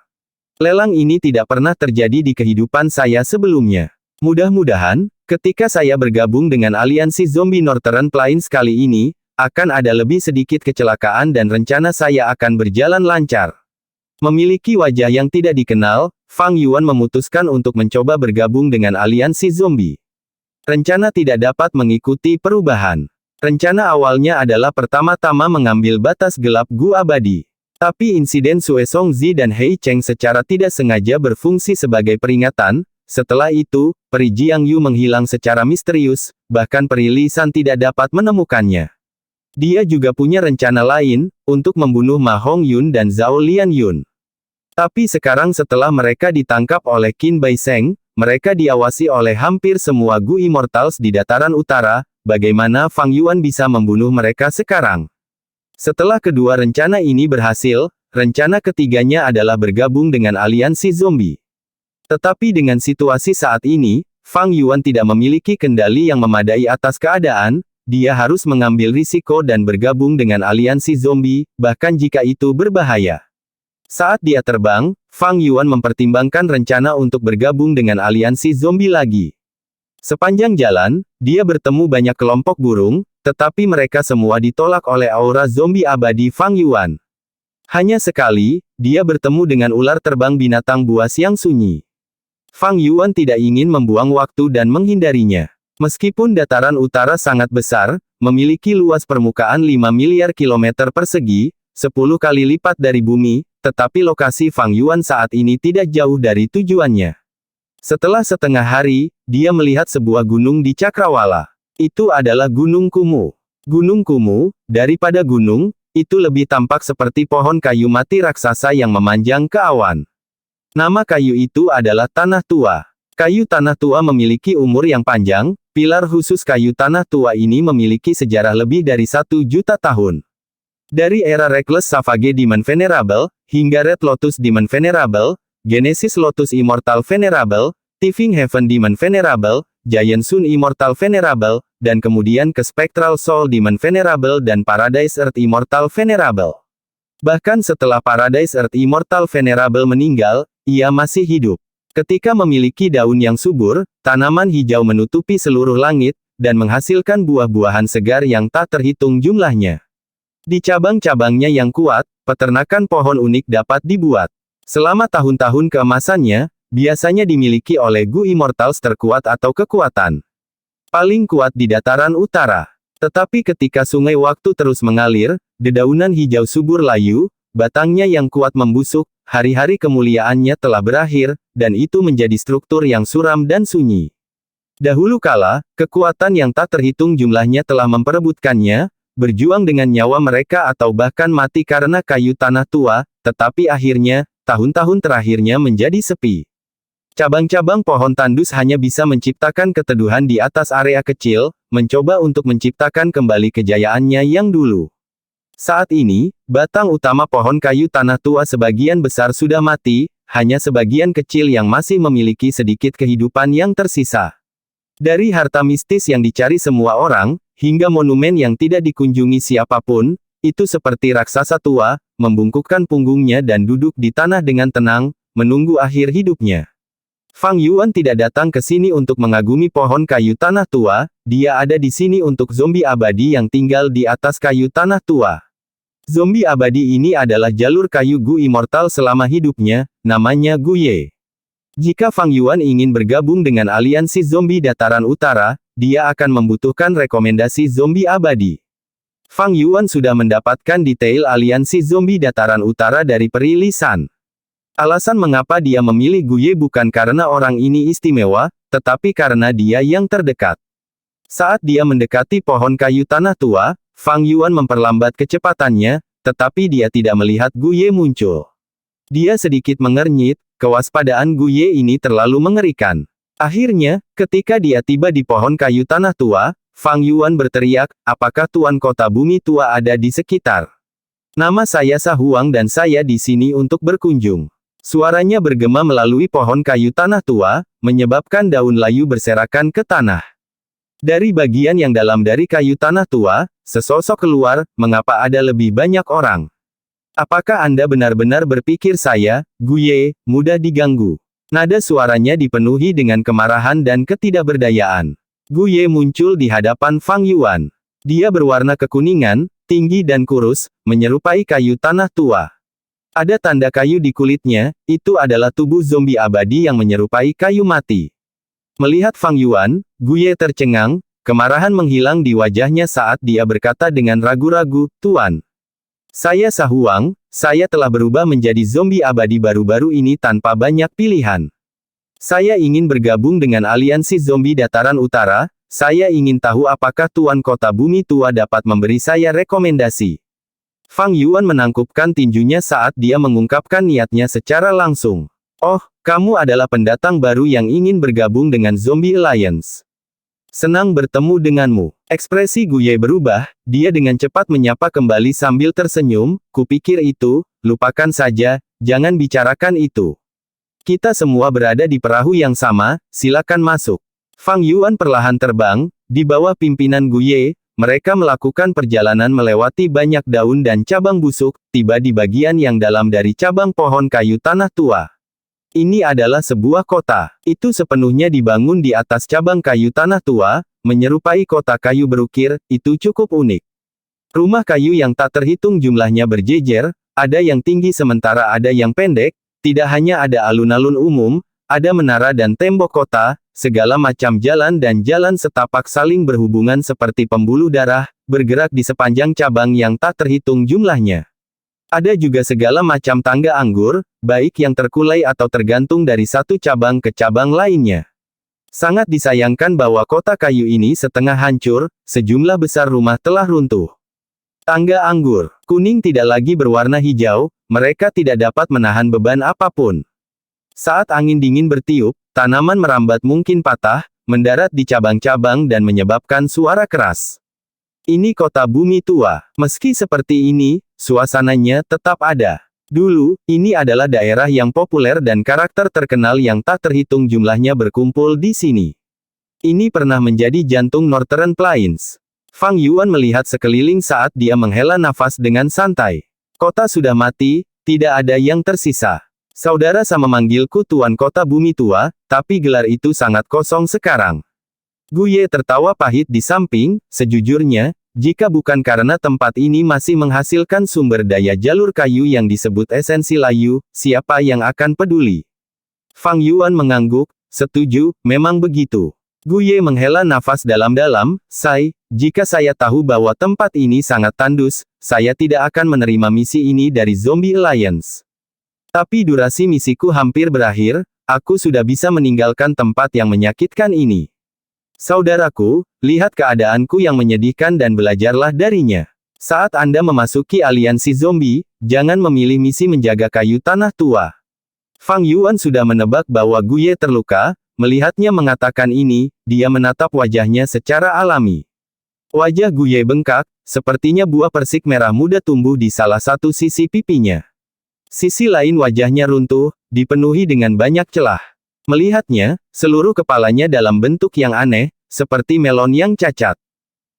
S1: Lelang ini tidak pernah terjadi di kehidupan saya sebelumnya. Mudah-mudahan, ketika saya bergabung dengan aliansi zombie Northern Plains kali ini, akan ada lebih sedikit kecelakaan dan rencana saya akan berjalan lancar. Memiliki wajah yang tidak dikenal, Fang Yuan memutuskan untuk mencoba bergabung dengan aliansi zombie. Rencana tidak dapat mengikuti perubahan. Rencana awalnya adalah pertama-tama mengambil batas gelap Gu Abadi. Tapi insiden Sue Songzi dan Hei Cheng secara tidak sengaja berfungsi sebagai peringatan. Setelah itu, Peri Jiang Yu menghilang secara misterius, bahkan Peri Li San tidak dapat menemukannya. Dia juga punya rencana lain, untuk membunuh Ma Hong Yun dan Zhao Lian Yun. Tapi sekarang setelah mereka ditangkap oleh Qin Bai Sheng, mereka diawasi oleh hampir semua Gu Immortals di dataran utara, bagaimana Fang Yuan bisa membunuh mereka sekarang? Setelah kedua rencana ini berhasil, rencana ketiganya adalah bergabung dengan aliansi zombie. Tetapi dengan situasi saat ini, Fang Yuan tidak memiliki kendali yang memadai atas keadaan, dia harus mengambil risiko dan bergabung dengan aliansi zombie, bahkan jika itu berbahaya. Saat dia terbang, Fang Yuan mempertimbangkan rencana untuk bergabung dengan aliansi zombie lagi. Sepanjang jalan, dia bertemu banyak kelompok burung, tetapi mereka semua ditolak oleh aura zombie abadi Fang Yuan. Hanya sekali, dia bertemu dengan ular terbang binatang buas yang sunyi. Fang Yuan tidak ingin membuang waktu dan menghindarinya. Meskipun dataran utara sangat besar, memiliki luas permukaan 5 miliar kilometer persegi, 10 kali lipat dari bumi, tetapi lokasi Fang Yuan saat ini tidak jauh dari tujuannya. Setelah setengah hari, dia melihat sebuah gunung di Cakrawala. Itu adalah Gunung Kumu. Gunung Kumu, daripada gunung, itu lebih tampak seperti pohon kayu mati raksasa yang memanjang ke awan. Nama kayu itu adalah Tanah Tua. Kayu Tanah Tua memiliki umur yang panjang, pilar khusus kayu Tanah Tua ini memiliki sejarah lebih dari 1 juta tahun. Dari era Reckless Savage Demon Venerable, hingga Red Lotus Demon Venerable, Genesis Lotus Immortal Venerable, Tiving Heaven Demon Venerable, Giant Sun Immortal Venerable, dan kemudian ke Spectral Soul Demon Venerable dan Paradise Earth Immortal Venerable. Bahkan setelah Paradise Earth Immortal Venerable meninggal, ia masih hidup. Ketika memiliki daun yang subur, tanaman hijau menutupi seluruh langit, dan menghasilkan buah-buahan segar yang tak terhitung jumlahnya. Di cabang-cabangnya yang kuat, peternakan pohon unik dapat dibuat. Selama tahun-tahun keemasannya, biasanya dimiliki oleh Gu Immortals terkuat atau kekuatan paling kuat di dataran utara. Tetapi ketika sungai waktu terus mengalir, dedaunan hijau subur layu, batangnya yang kuat membusuk, hari-hari kemuliaannya telah berakhir, dan itu menjadi struktur yang suram dan sunyi. Dahulu kala, kekuatan yang tak terhitung jumlahnya telah memperebutkannya, berjuang dengan nyawa mereka atau bahkan mati karena kayu Tanah Tua, tetapi akhirnya, tahun-tahun terakhirnya menjadi sepi. Cabang-cabang pohon tandus hanya bisa menciptakan keteduhan di atas area kecil, mencoba untuk menciptakan kembali kejayaannya yang dulu. Saat ini, batang utama pohon kayu Tanah Tua sebagian besar sudah mati, hanya sebagian kecil yang masih memiliki sedikit kehidupan yang tersisa. Dari harta mistis yang dicari semua orang, hingga monumen yang tidak dikunjungi siapapun, itu seperti raksasa tua, membungkukkan punggungnya dan duduk di tanah dengan tenang, menunggu akhir hidupnya. Fang Yuan tidak datang ke sini untuk mengagumi pohon kayu Tanah Tua, dia ada di sini untuk zombie abadi yang tinggal di atas kayu Tanah Tua. Zombie abadi ini adalah jalur kayu Gu Immortal selama hidupnya, namanya Gu Ye. Jika Fang Yuan ingin bergabung dengan aliansi zombie dataran utara, dia akan membutuhkan rekomendasi zombie abadi. Fang Yuan sudah mendapatkan detail aliansi zombie dataran utara dari Peri Lisan. Alasan mengapa dia memilih Gu Ye bukan karena orang ini istimewa, tetapi karena dia yang terdekat. Saat dia mendekati pohon kayu Tanah Tua, Fang Yuan memperlambat kecepatannya, tetapi dia tidak melihat Gu Ye muncul. Dia sedikit mengernyit, kewaspadaan Gu Ye ini terlalu mengerikan. Akhirnya, ketika dia tiba di pohon kayu Tanah Tua, Fang Yuan berteriak, apakah Tuan Kota Bumi Tua ada di sekitar? Nama saya Sa Huang dan saya di sini untuk berkunjung. Suaranya bergema melalui pohon kayu Tanah Tua, menyebabkan daun layu berserakan ke tanah. Dari bagian yang dalam dari kayu Tanah Tua, sesosok keluar, mengapa ada lebih banyak orang? Apakah Anda benar-benar berpikir saya, Gu Ye, mudah diganggu? Nada suaranya dipenuhi dengan kemarahan dan ketidakberdayaan. Gu Ye muncul di hadapan Fang Yuan. Dia berwarna kekuningan, tinggi dan kurus, menyerupai kayu Tanah Tua. Ada tanda kayu di kulitnya, itu adalah tubuh zombie abadi yang menyerupai kayu mati. Melihat Fang Yuan, Gu Ye tercengang, kemarahan menghilang di wajahnya saat dia berkata dengan ragu-ragu, Tuan. Saya Sa Huang, saya telah berubah menjadi zombie abadi baru-baru ini tanpa banyak pilihan. Saya ingin bergabung dengan aliansi zombie dataran utara, saya ingin tahu apakah Tuan Kota Bumi Tua dapat memberi saya rekomendasi. Fang Yuan menangkupkan tinjunya saat dia mengungkapkan niatnya secara langsung. Oh, kamu adalah pendatang baru yang ingin bergabung dengan Zombie Alliance. Senang bertemu denganmu. Ekspresi Guye berubah, dia dengan cepat menyapa kembali sambil tersenyum, kupikir itu, lupakan saja, jangan bicarakan itu. Kita semua berada di perahu yang sama, silakan masuk. Fang Yuan perlahan terbang, di bawah pimpinan Guye, mereka melakukan perjalanan melewati banyak daun dan cabang busuk, tiba di bagian yang dalam dari cabang pohon kayu tanah tua. Ini adalah sebuah kota. Itu sepenuhnya dibangun di atas cabang kayu tanah tua, menyerupai kota kayu berukir, itu cukup unik. Rumah kayu yang tak terhitung jumlahnya berjejer, ada yang tinggi sementara ada yang pendek, tidak hanya ada alun-alun umum, ada menara dan tembok kota, segala macam jalan dan jalan setapak saling berhubungan seperti pembuluh darah, bergerak di sepanjang cabang yang tak terhitung jumlahnya. Ada juga segala macam tangga anggur, baik yang terkulai atau tergantung dari satu cabang ke cabang lainnya. Sangat disayangkan bahwa kota kayu ini setengah hancur, sejumlah besar rumah telah runtuh. Tangga anggur, kuning tidak lagi berwarna hijau, mereka tidak dapat menahan beban apapun. Saat angin dingin bertiup, tanaman merambat mungkin patah, mendarat di cabang-cabang dan menyebabkan suara keras. Ini kota bumi tua. Meski seperti ini, suasananya tetap ada. Dulu, ini adalah daerah yang populer dan karakter terkenal yang tak terhitung jumlahnya berkumpul di sini. Ini pernah menjadi jantung Northern Plains. Fang Yuan melihat sekeliling saat dia menghela nafas dengan santai. Kota sudah mati, tidak ada yang tersisa. Saudara sama manggilku Tuan Kota Bumi Tua, tapi gelar itu sangat kosong sekarang. Guye tertawa pahit di samping, sejujurnya, jika bukan karena tempat ini masih menghasilkan sumber daya jalur kayu yang disebut esensi layu, siapa yang akan peduli? Fang Yuan mengangguk, setuju, memang begitu. Guye menghela nafas dalam-dalam, jika saya tahu bahwa tempat ini sangat tandus, saya tidak akan menerima misi ini dari Zombie Alliance. Tapi durasi misiku hampir berakhir, aku sudah bisa meninggalkan tempat yang menyakitkan ini. Saudaraku, lihat keadaanku yang menyedihkan dan belajarlah darinya. Saat Anda memasuki aliansi zombie, jangan memilih misi menjaga kayu tanah tua. Fang Yuan sudah menebak bahwa Guye terluka, melihatnya mengatakan ini, dia menatap wajahnya secara alami. Wajah Guye bengkak, sepertinya buah persik merah muda tumbuh di salah satu sisi pipinya. Sisi lain wajahnya runtuh, dipenuhi dengan banyak celah. Melihatnya, seluruh kepalanya dalam bentuk yang aneh, seperti melon yang cacat.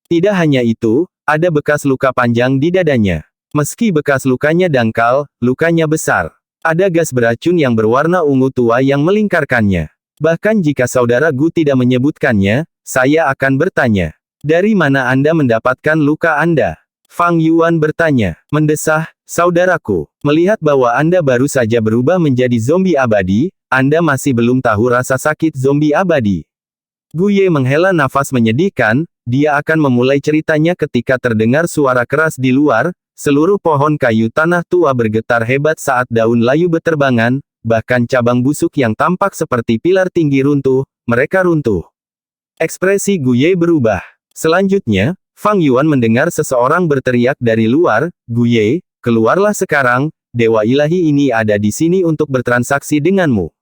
S1: Tidak hanya itu, ada bekas luka panjang di dadanya. Meski bekas lukanya dangkal, lukanya besar. Ada gas beracun yang berwarna ungu tua yang melingkarkannya. Bahkan jika saudara Gu tidak menyebutkannya, saya akan bertanya. Dari mana Anda mendapatkan luka Anda? Fang Yuan bertanya. Mendesah, saudaraku. Melihat bahwa Anda baru saja berubah menjadi zombie abadi, Anda masih belum tahu rasa sakit zombie abadi. Guye menghela nafas menyedihkan, dia akan memulai ceritanya ketika terdengar suara keras di luar, seluruh pohon kayu tanah tua bergetar hebat saat daun layu beterbangan, bahkan cabang busuk yang tampak seperti pilar tinggi runtuh, mereka runtuh. Ekspresi Guye berubah. Selanjutnya, Fang Yuan mendengar seseorang berteriak dari luar, Guye, keluarlah sekarang, Dewa Ilahi ini ada di sini untuk bertransaksi denganmu.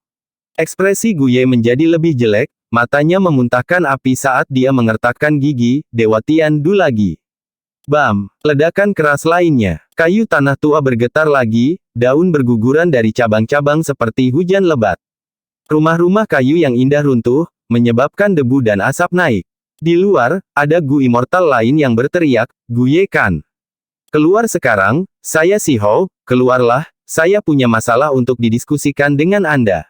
S1: Ekspresi Guye menjadi lebih jelek, matanya memuntahkan api saat dia mengertakkan gigi, Dewa Tiandu lagi. Bam! Ledakan keras lainnya. Kayu tanah tua bergetar lagi, daun berguguran dari cabang-cabang seperti hujan lebat. Rumah-rumah kayu yang indah runtuh, menyebabkan debu dan asap naik. Di luar, ada Gu Immortal lain yang berteriak, Guye Kan. Keluar sekarang, saya Si Hou, keluarlah, saya punya masalah untuk didiskusikan dengan Anda.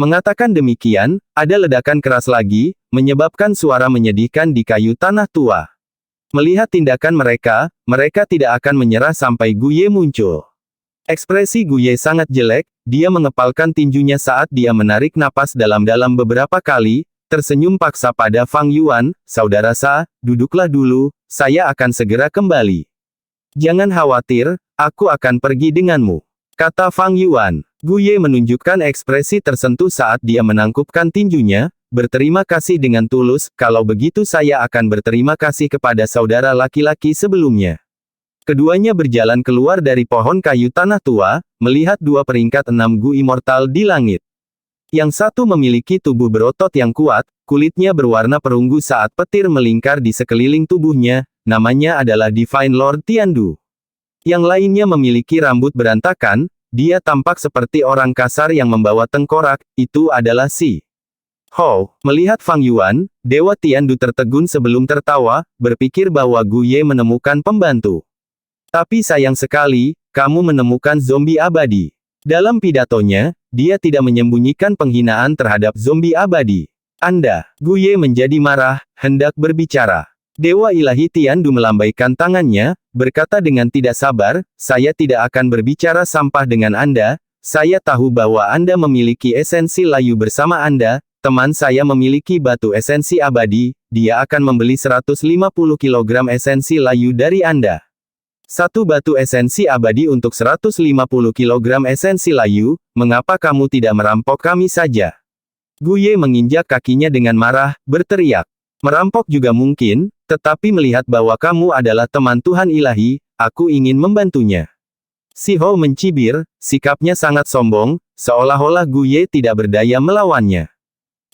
S1: Mengatakan demikian, ada ledakan keras lagi, menyebabkan suara menyedihkan di kayu tanah tua. Melihat tindakan mereka, mereka tidak akan menyerah sampai Guye muncul. Ekspresi Guye sangat jelek, dia mengepalkan tinjunya saat dia menarik napas dalam-dalam beberapa kali, tersenyum paksa pada Fang Yuan, saudara Sa, duduklah dulu, saya akan segera kembali. Jangan khawatir, aku akan pergi denganmu, kata Fang Yuan. Guye menunjukkan ekspresi tersentuh saat dia menangkupkan tinjunya, berterima kasih dengan tulus, kalau begitu saya akan berterima kasih kepada saudara laki-laki sebelumnya. Keduanya berjalan keluar dari pohon kayu tanah tua, melihat dua peringkat 6 Gu Immortal di langit. Yang satu memiliki tubuh berotot yang kuat, kulitnya berwarna perunggu saat petir melingkar di sekeliling tubuhnya, namanya adalah Divine Lord Tiandu. Yang lainnya memiliki rambut berantakan, dia tampak seperti orang kasar yang membawa tengkorak, itu adalah Si Ho. Melihat Fang Yuan, Dewa Tiandu tertegun sebelum tertawa, berpikir bahwa Gu Ye menemukan pembantu. Tapi sayang sekali, kamu menemukan zombie abadi. Dalam pidatonya, dia tidak menyembunyikan penghinaan terhadap zombie abadi. Anda, Gu Ye menjadi marah, hendak berbicara. Dewa ilahi Tiandu melambaikan tangannya, berkata dengan tidak sabar, saya tidak akan berbicara sampah dengan Anda, saya tahu bahwa Anda memiliki esensi layu bersama Anda, teman saya memiliki batu esensi abadi, dia akan membeli 150 kg esensi layu dari Anda. Satu batu esensi abadi untuk 150 kg esensi layu, mengapa kamu tidak merampok kami saja? Gu Ye menginjak kakinya dengan marah, berteriak. Merampok juga mungkin, tetapi melihat bahwa kamu adalah teman Tuhan ilahi, aku ingin membantunya. Si Ho mencibir, sikapnya sangat sombong, seolah-olah Gu Ye tidak berdaya melawannya.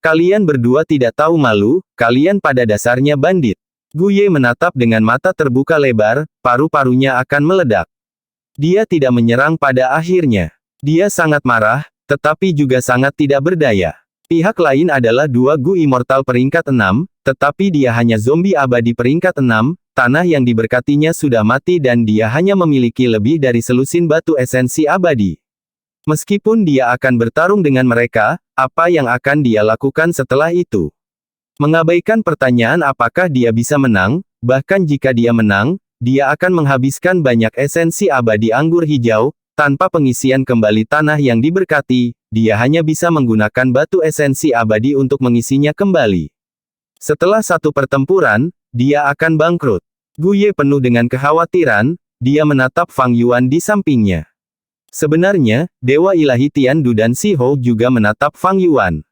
S1: Kalian berdua tidak tahu malu, kalian pada dasarnya bandit. Gu Ye menatap dengan mata terbuka lebar, paru-parunya akan meledak. Dia tidak menyerang pada akhirnya. Dia sangat marah, tetapi juga sangat tidak berdaya. Pihak lain adalah dua Gu Immortal peringkat 6, tetapi dia hanya zombie abadi peringkat 6, tanah yang diberkatinya sudah mati dan dia hanya memiliki lebih dari selusin batu esensi abadi. Meskipun dia akan bertarung dengan mereka, apa yang akan dia lakukan setelah itu? Mengabaikan pertanyaan apakah dia bisa menang, bahkan jika dia menang, dia akan menghabiskan banyak esensi abadi anggur hijau, tanpa pengisian kembali tanah yang diberkati, dia hanya bisa menggunakan batu esensi abadi untuk mengisinya kembali. Setelah satu pertempuran, dia akan bangkrut. Gu Ye penuh dengan kekhawatiran, dia menatap Fang Yuan di sampingnya. Sebenarnya, Dewa Ilahi Tiandu dan Si Ho juga menatap Fang Yuan.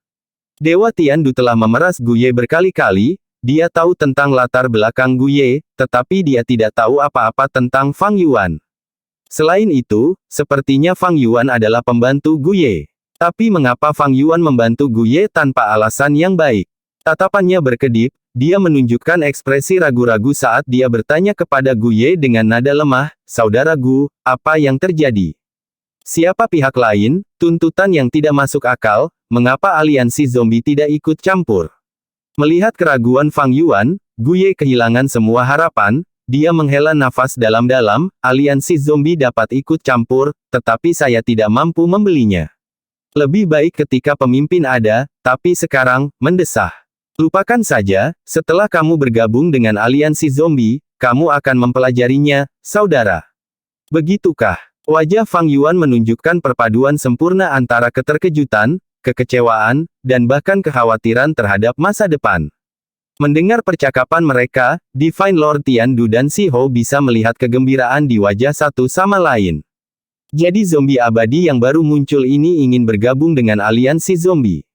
S1: Dewa Tiandu telah memeras Gu Ye berkali-kali, dia tahu tentang latar belakang Gu Ye, tetapi dia tidak tahu apa-apa tentang Fang Yuan. Selain itu, sepertinya Fang Yuan adalah pembantu Gu Ye. Tapi mengapa Fang Yuan membantu Gu Ye tanpa alasan yang baik? Tatapannya berkedip, dia menunjukkan ekspresi ragu-ragu saat dia bertanya kepada Gu Ye dengan nada lemah, Saudara Gu, apa yang terjadi? Siapa pihak lain? Tuntutan yang tidak masuk akal, mengapa aliansi zombie tidak ikut campur? Melihat keraguan Fang Yuan, Gu Ye kehilangan semua harapan, dia menghela nafas dalam-dalam, aliansi zombie dapat ikut campur, tetapi saya tidak mampu membelinya. Lebih baik ketika pemimpin ada, tapi sekarang, mendesah. Lupakan saja, setelah kamu bergabung dengan aliansi zombie, kamu akan mempelajarinya, saudara. Begitukah? Wajah Fang Yuan menunjukkan perpaduan sempurna antara keterkejutan, kekecewaan, dan bahkan kekhawatiran terhadap masa depan. Mendengar percakapan mereka, Divine Lord Tiandu dan Si Ho bisa melihat kegembiraan di wajah satu sama lain. Jadi zombie abadi yang baru muncul ini ingin bergabung dengan aliansi zombie.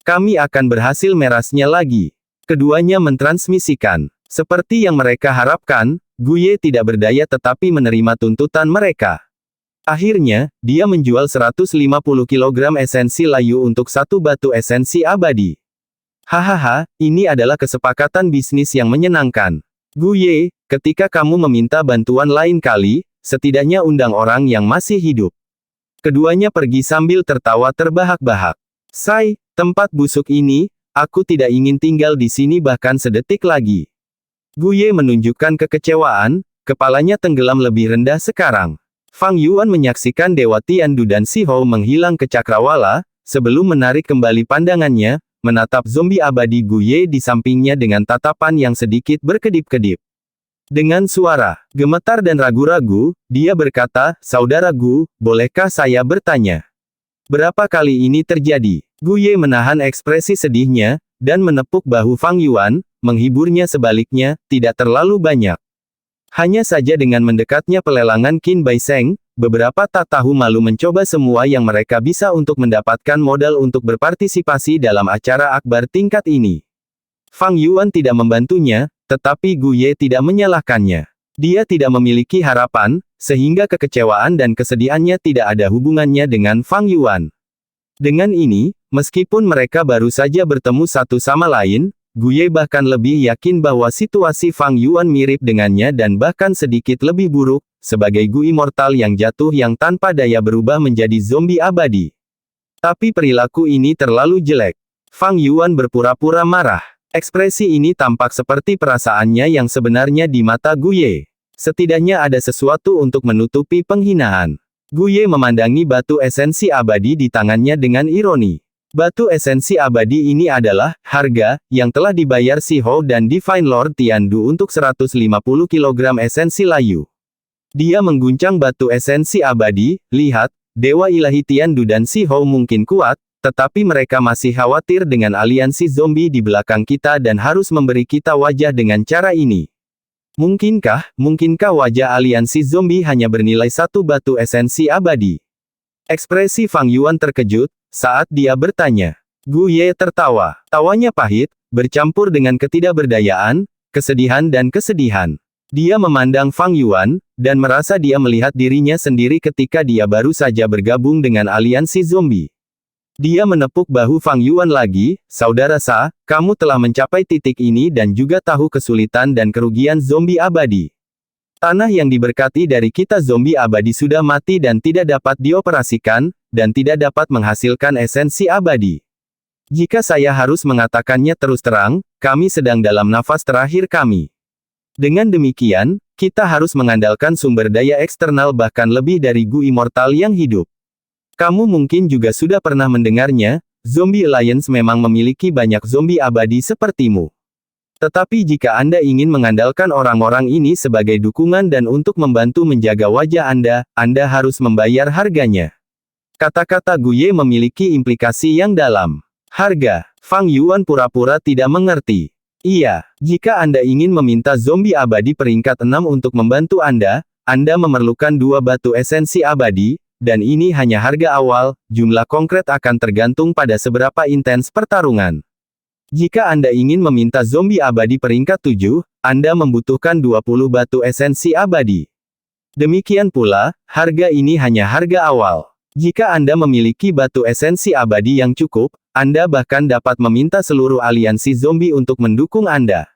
S1: Kami akan berhasil merasnya lagi. Keduanya mentransmisikan. Seperti yang mereka harapkan, Gu Ye tidak berdaya tetapi menerima tuntutan mereka. Akhirnya, dia menjual 150 kg esensi layu untuk satu batu esensi abadi. Hahaha, ini adalah kesepakatan bisnis yang menyenangkan. Gu Ye, ketika kamu meminta bantuan lain kali, setidaknya undang orang yang masih hidup. Keduanya pergi sambil tertawa terbahak-bahak. Sai, tempat busuk ini, aku tidak ingin tinggal di sini bahkan sedetik lagi. Gu Ye menunjukkan kekecewaan, kepalanya tenggelam lebih rendah sekarang. Fang Yuan menyaksikan Dewa Tiandu dan Si Ho menghilang ke cakrawala, sebelum menarik kembali pandangannya, menatap zombie abadi Gu Ye di sampingnya dengan tatapan yang sedikit berkedip-kedip. Dengan suara gemetar dan ragu-ragu, dia berkata, Saudara Gu, bolehkah saya bertanya? Berapa kali ini terjadi? Gu Ye menahan ekspresi sedihnya, dan menepuk bahu Fang Yuan, menghiburnya sebaliknya, tidak terlalu banyak. Hanya saja dengan mendekatnya pelelangan Qin Bai Sheng, beberapa tak tahu malu mencoba semua yang mereka bisa untuk mendapatkan modal untuk berpartisipasi dalam acara akbar tingkat ini. Fang Yuan tidak membantunya, tetapi Gu Ye tidak menyalahkannya. Dia tidak memiliki harapan, sehingga kekecewaan dan kesedihannya tidak ada hubungannya dengan Fang Yuan. Dengan ini, Meskipun mereka baru saja bertemu satu sama lain, Guye bahkan lebih yakin bahwa situasi Fang Yuan mirip dengannya dan bahkan sedikit lebih buruk, sebagai Gu immortal yang jatuh yang tanpa daya berubah menjadi zombie abadi. Tapi perilaku ini terlalu jelek. Fang Yuan berpura-pura marah. Ekspresi ini tampak seperti perasaannya yang sebenarnya di mata Guye. Setidaknya ada sesuatu untuk menutupi penghinaan. Guye memandangi batu esensi abadi di tangannya dengan ironi. Batu esensi abadi ini adalah harga yang telah dibayar Si Hou dan Divine Lord Tiandu untuk 150 kg esensi layu. Dia mengguncang batu esensi abadi. Lihat, Dewa Ilahi Tiandu dan Si Hou mungkin kuat, tetapi mereka masih khawatir dengan aliansi zombie di belakang kita dan harus memberi kita wajah dengan cara ini. Mungkinkah wajah aliansi zombie hanya bernilai satu batu esensi abadi? Ekspresi Fang Yuan terkejut saat dia bertanya. Guye tertawa. Tawanya pahit, bercampur dengan ketidakberdayaan, kesedihan dan kesedihan. Dia memandang Fang Yuan, dan merasa dia melihat dirinya sendiri ketika dia baru saja bergabung dengan aliansi zombie. Dia menepuk bahu Fang Yuan lagi. Saudara Sa, kamu telah mencapai titik ini dan juga tahu kesulitan dan kerugian zombie abadi. Tanah yang diberkati dari kita zombie abadi sudah mati dan tidak dapat dioperasikan, dan tidak dapat menghasilkan esensi abadi. Jika saya harus mengatakannya terus terang, kami sedang dalam nafas terakhir kami. Dengan demikian, kita harus mengandalkan sumber daya eksternal bahkan lebih dari Gu immortal yang hidup. Kamu mungkin juga sudah pernah mendengarnya, Zombie Alliance memang memiliki banyak zombie abadi sepertimu. Tetapi jika Anda ingin mengandalkan orang-orang ini sebagai dukungan dan untuk membantu menjaga wajah Anda harus membayar harganya. Kata-kata Guye memiliki implikasi yang dalam. Harga. Fang Yuan pura-pura tidak mengerti. Iya, jika Anda ingin meminta zombie abadi peringkat 6 untuk membantu Anda memerlukan 2 batu esensi abadi, dan ini hanya harga awal, jumlah konkret akan tergantung pada seberapa intens pertarungan. Jika Anda ingin meminta zombie abadi peringkat 7, Anda membutuhkan 20 batu esensi abadi. Demikian pula, harga ini hanya harga awal. Jika Anda memiliki batu esensi abadi yang cukup, Anda bahkan dapat meminta seluruh aliansi zombie untuk mendukung Anda.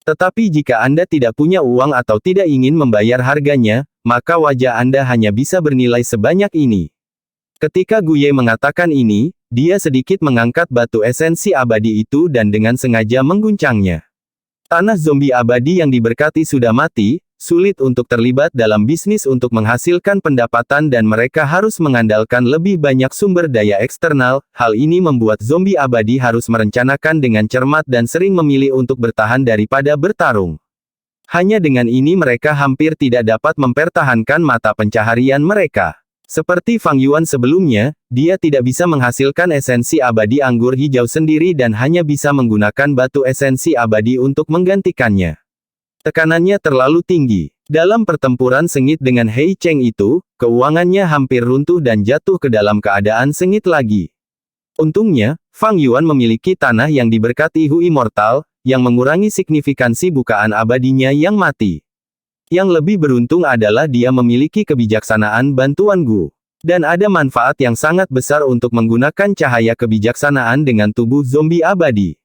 S1: Tetapi jika Anda tidak punya uang atau tidak ingin membayar harganya, maka wajah Anda hanya bisa bernilai sebanyak ini. Ketika Guye mengatakan ini, dia sedikit mengangkat batu esensi abadi itu dan dengan sengaja mengguncangnya. Tanah zombie abadi yang diberkati sudah mati, sulit untuk terlibat dalam bisnis untuk menghasilkan pendapatan dan mereka harus mengandalkan lebih banyak sumber daya eksternal. Hal ini membuat zombie abadi harus merencanakan dengan cermat dan sering memilih untuk bertahan daripada bertarung. Hanya dengan ini mereka hampir tidak dapat mempertahankan mata pencaharian mereka. Seperti Fang Yuan sebelumnya, dia tidak bisa menghasilkan esensi abadi anggur hijau sendiri dan hanya bisa menggunakan batu esensi abadi untuk menggantikannya. Tekanannya terlalu tinggi. Dalam pertempuran sengit dengan Hei Cheng itu, keuangannya hampir runtuh dan jatuh ke dalam keadaan sengit lagi. Untungnya, Fang Yuan memiliki tanah yang diberkati Hu Immortal, yang mengurangi signifikansi bukaan abadinya yang mati. Yang lebih beruntung adalah dia memiliki kebijaksanaan bantuan Gu. Dan ada manfaat yang sangat besar untuk menggunakan cahaya kebijaksanaan dengan tubuh zombie abadi.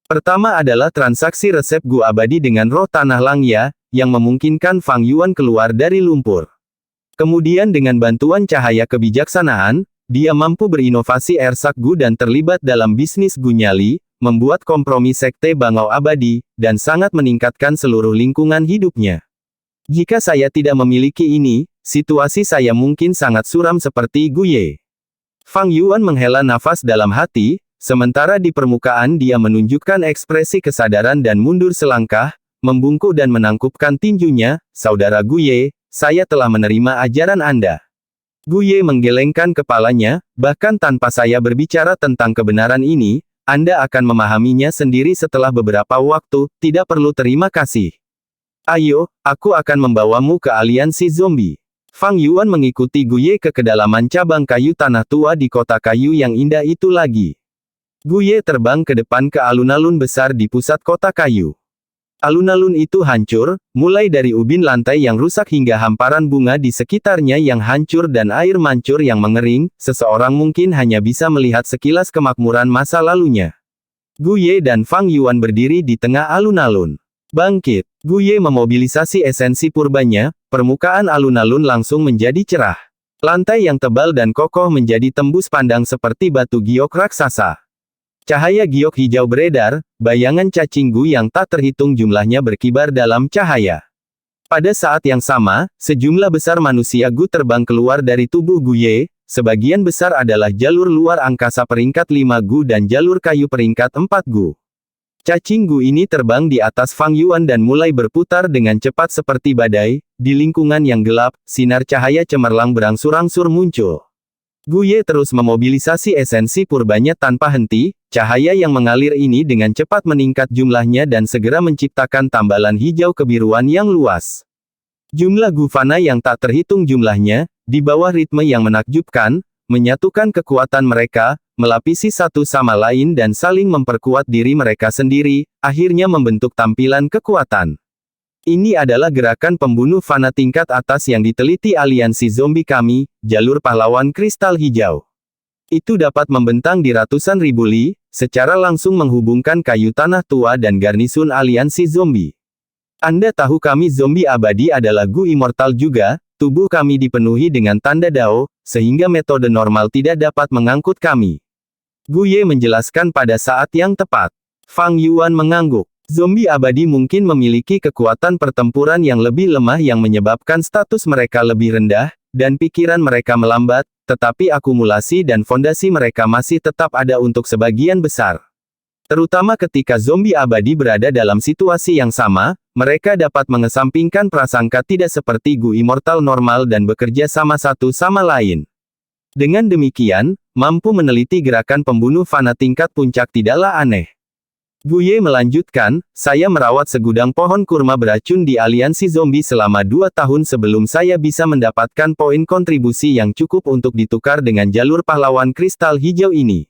S1: Pertama adalah transaksi resep Gu abadi dengan roh tanah Langya, yang memungkinkan Fang Yuan keluar dari lumpur. Kemudian dengan bantuan cahaya kebijaksanaan, dia mampu berinovasi ersak Gu dan terlibat dalam bisnis Gu nyali, membuat kompromi sekte Bangau abadi, dan sangat meningkatkan seluruh lingkungan hidupnya. Jika saya tidak memiliki ini, situasi saya mungkin sangat suram seperti Guye. Fang Yuan menghela nafas dalam hati, sementara di permukaan dia menunjukkan ekspresi kesadaran dan mundur selangkah, membungkuk dan menangkupkan tinjunya. Saudara Guye, saya telah menerima ajaran Anda. Guye menggelengkan kepalanya, bahkan tanpa saya berbicara tentang kebenaran ini, Anda akan memahaminya sendiri setelah beberapa waktu, tidak perlu terima kasih. Ayo, aku akan membawamu ke aliansi zombie. Fang Yuan mengikuti Guye ke kedalaman cabang kayu tanah tua di kota kayu yang indah itu lagi. Guye terbang ke depan ke alun-alun besar di pusat kota kayu. Alun-alun itu hancur, mulai dari ubin lantai yang rusak hingga hamparan bunga di sekitarnya yang hancur dan air mancur yang mengering. Seseorang mungkin hanya bisa melihat sekilas kemakmuran masa lalunya. Gu Ye dan Fang Yuan berdiri di tengah alun-alun. Bangkit. Gu Ye memobilisasi esensi purbanya, permukaan alun-alun langsung menjadi cerah. Lantai yang tebal dan kokoh menjadi tembus pandang seperti batu giok raksasa. Cahaya giok hijau beredar, bayangan cacing gu yang tak terhitung jumlahnya berkibar dalam cahaya. Pada saat yang sama, sejumlah besar manusia gu terbang keluar dari tubuh Gu Ye, sebagian besar adalah jalur luar angkasa peringkat 5 gu dan jalur kayu peringkat 4 gu. Cacing gu ini terbang di atas Fang Yuan dan mulai berputar dengan cepat seperti badai. Di lingkungan yang gelap, sinar cahaya cemerlang berangsur-angsur muncul. Gu Ye terus memobilisasi esensi purbanya tanpa henti. Cahaya yang mengalir ini dengan cepat meningkat jumlahnya dan segera menciptakan tambalan hijau kebiruan yang luas. Jumlah gu fana yang tak terhitung jumlahnya, di bawah ritme yang menakjubkan, menyatukan kekuatan mereka, melapisi satu sama lain dan saling memperkuat diri mereka sendiri, akhirnya membentuk tampilan kekuatan. Ini adalah gerakan pembunuh fana tingkat atas yang diteliti aliansi zombie kami, jalur pahlawan kristal hijau. Itu dapat membentang di ratusan ribu li, secara langsung menghubungkan kayu tanah tua dan garnisun aliansi zombie. Anda tahu kami zombie abadi adalah gu immortal juga, tubuh kami dipenuhi dengan tanda Dao, sehingga metode normal tidak dapat mengangkut kami. Gu Ye menjelaskan pada saat yang tepat. Fang Yuan mengangguk. Zombie abadi mungkin memiliki kekuatan pertempuran yang lebih lemah yang menyebabkan status mereka lebih rendah, dan pikiran mereka melambat, tetapi akumulasi dan fondasi mereka masih tetap ada untuk sebagian besar. Terutama ketika zombie abadi berada dalam situasi yang sama, mereka dapat mengesampingkan prasangka tidak seperti gu immortal normal dan bekerja sama satu sama lain. Dengan demikian, mampu meneliti gerakan pembunuh fana tingkat puncak tidaklah aneh. Gu Ye melanjutkan, saya merawat segudang pohon kurma beracun di aliansi zombie selama 2 tahun sebelum saya bisa mendapatkan poin kontribusi yang cukup untuk ditukar dengan jalur pahlawan kristal hijau ini.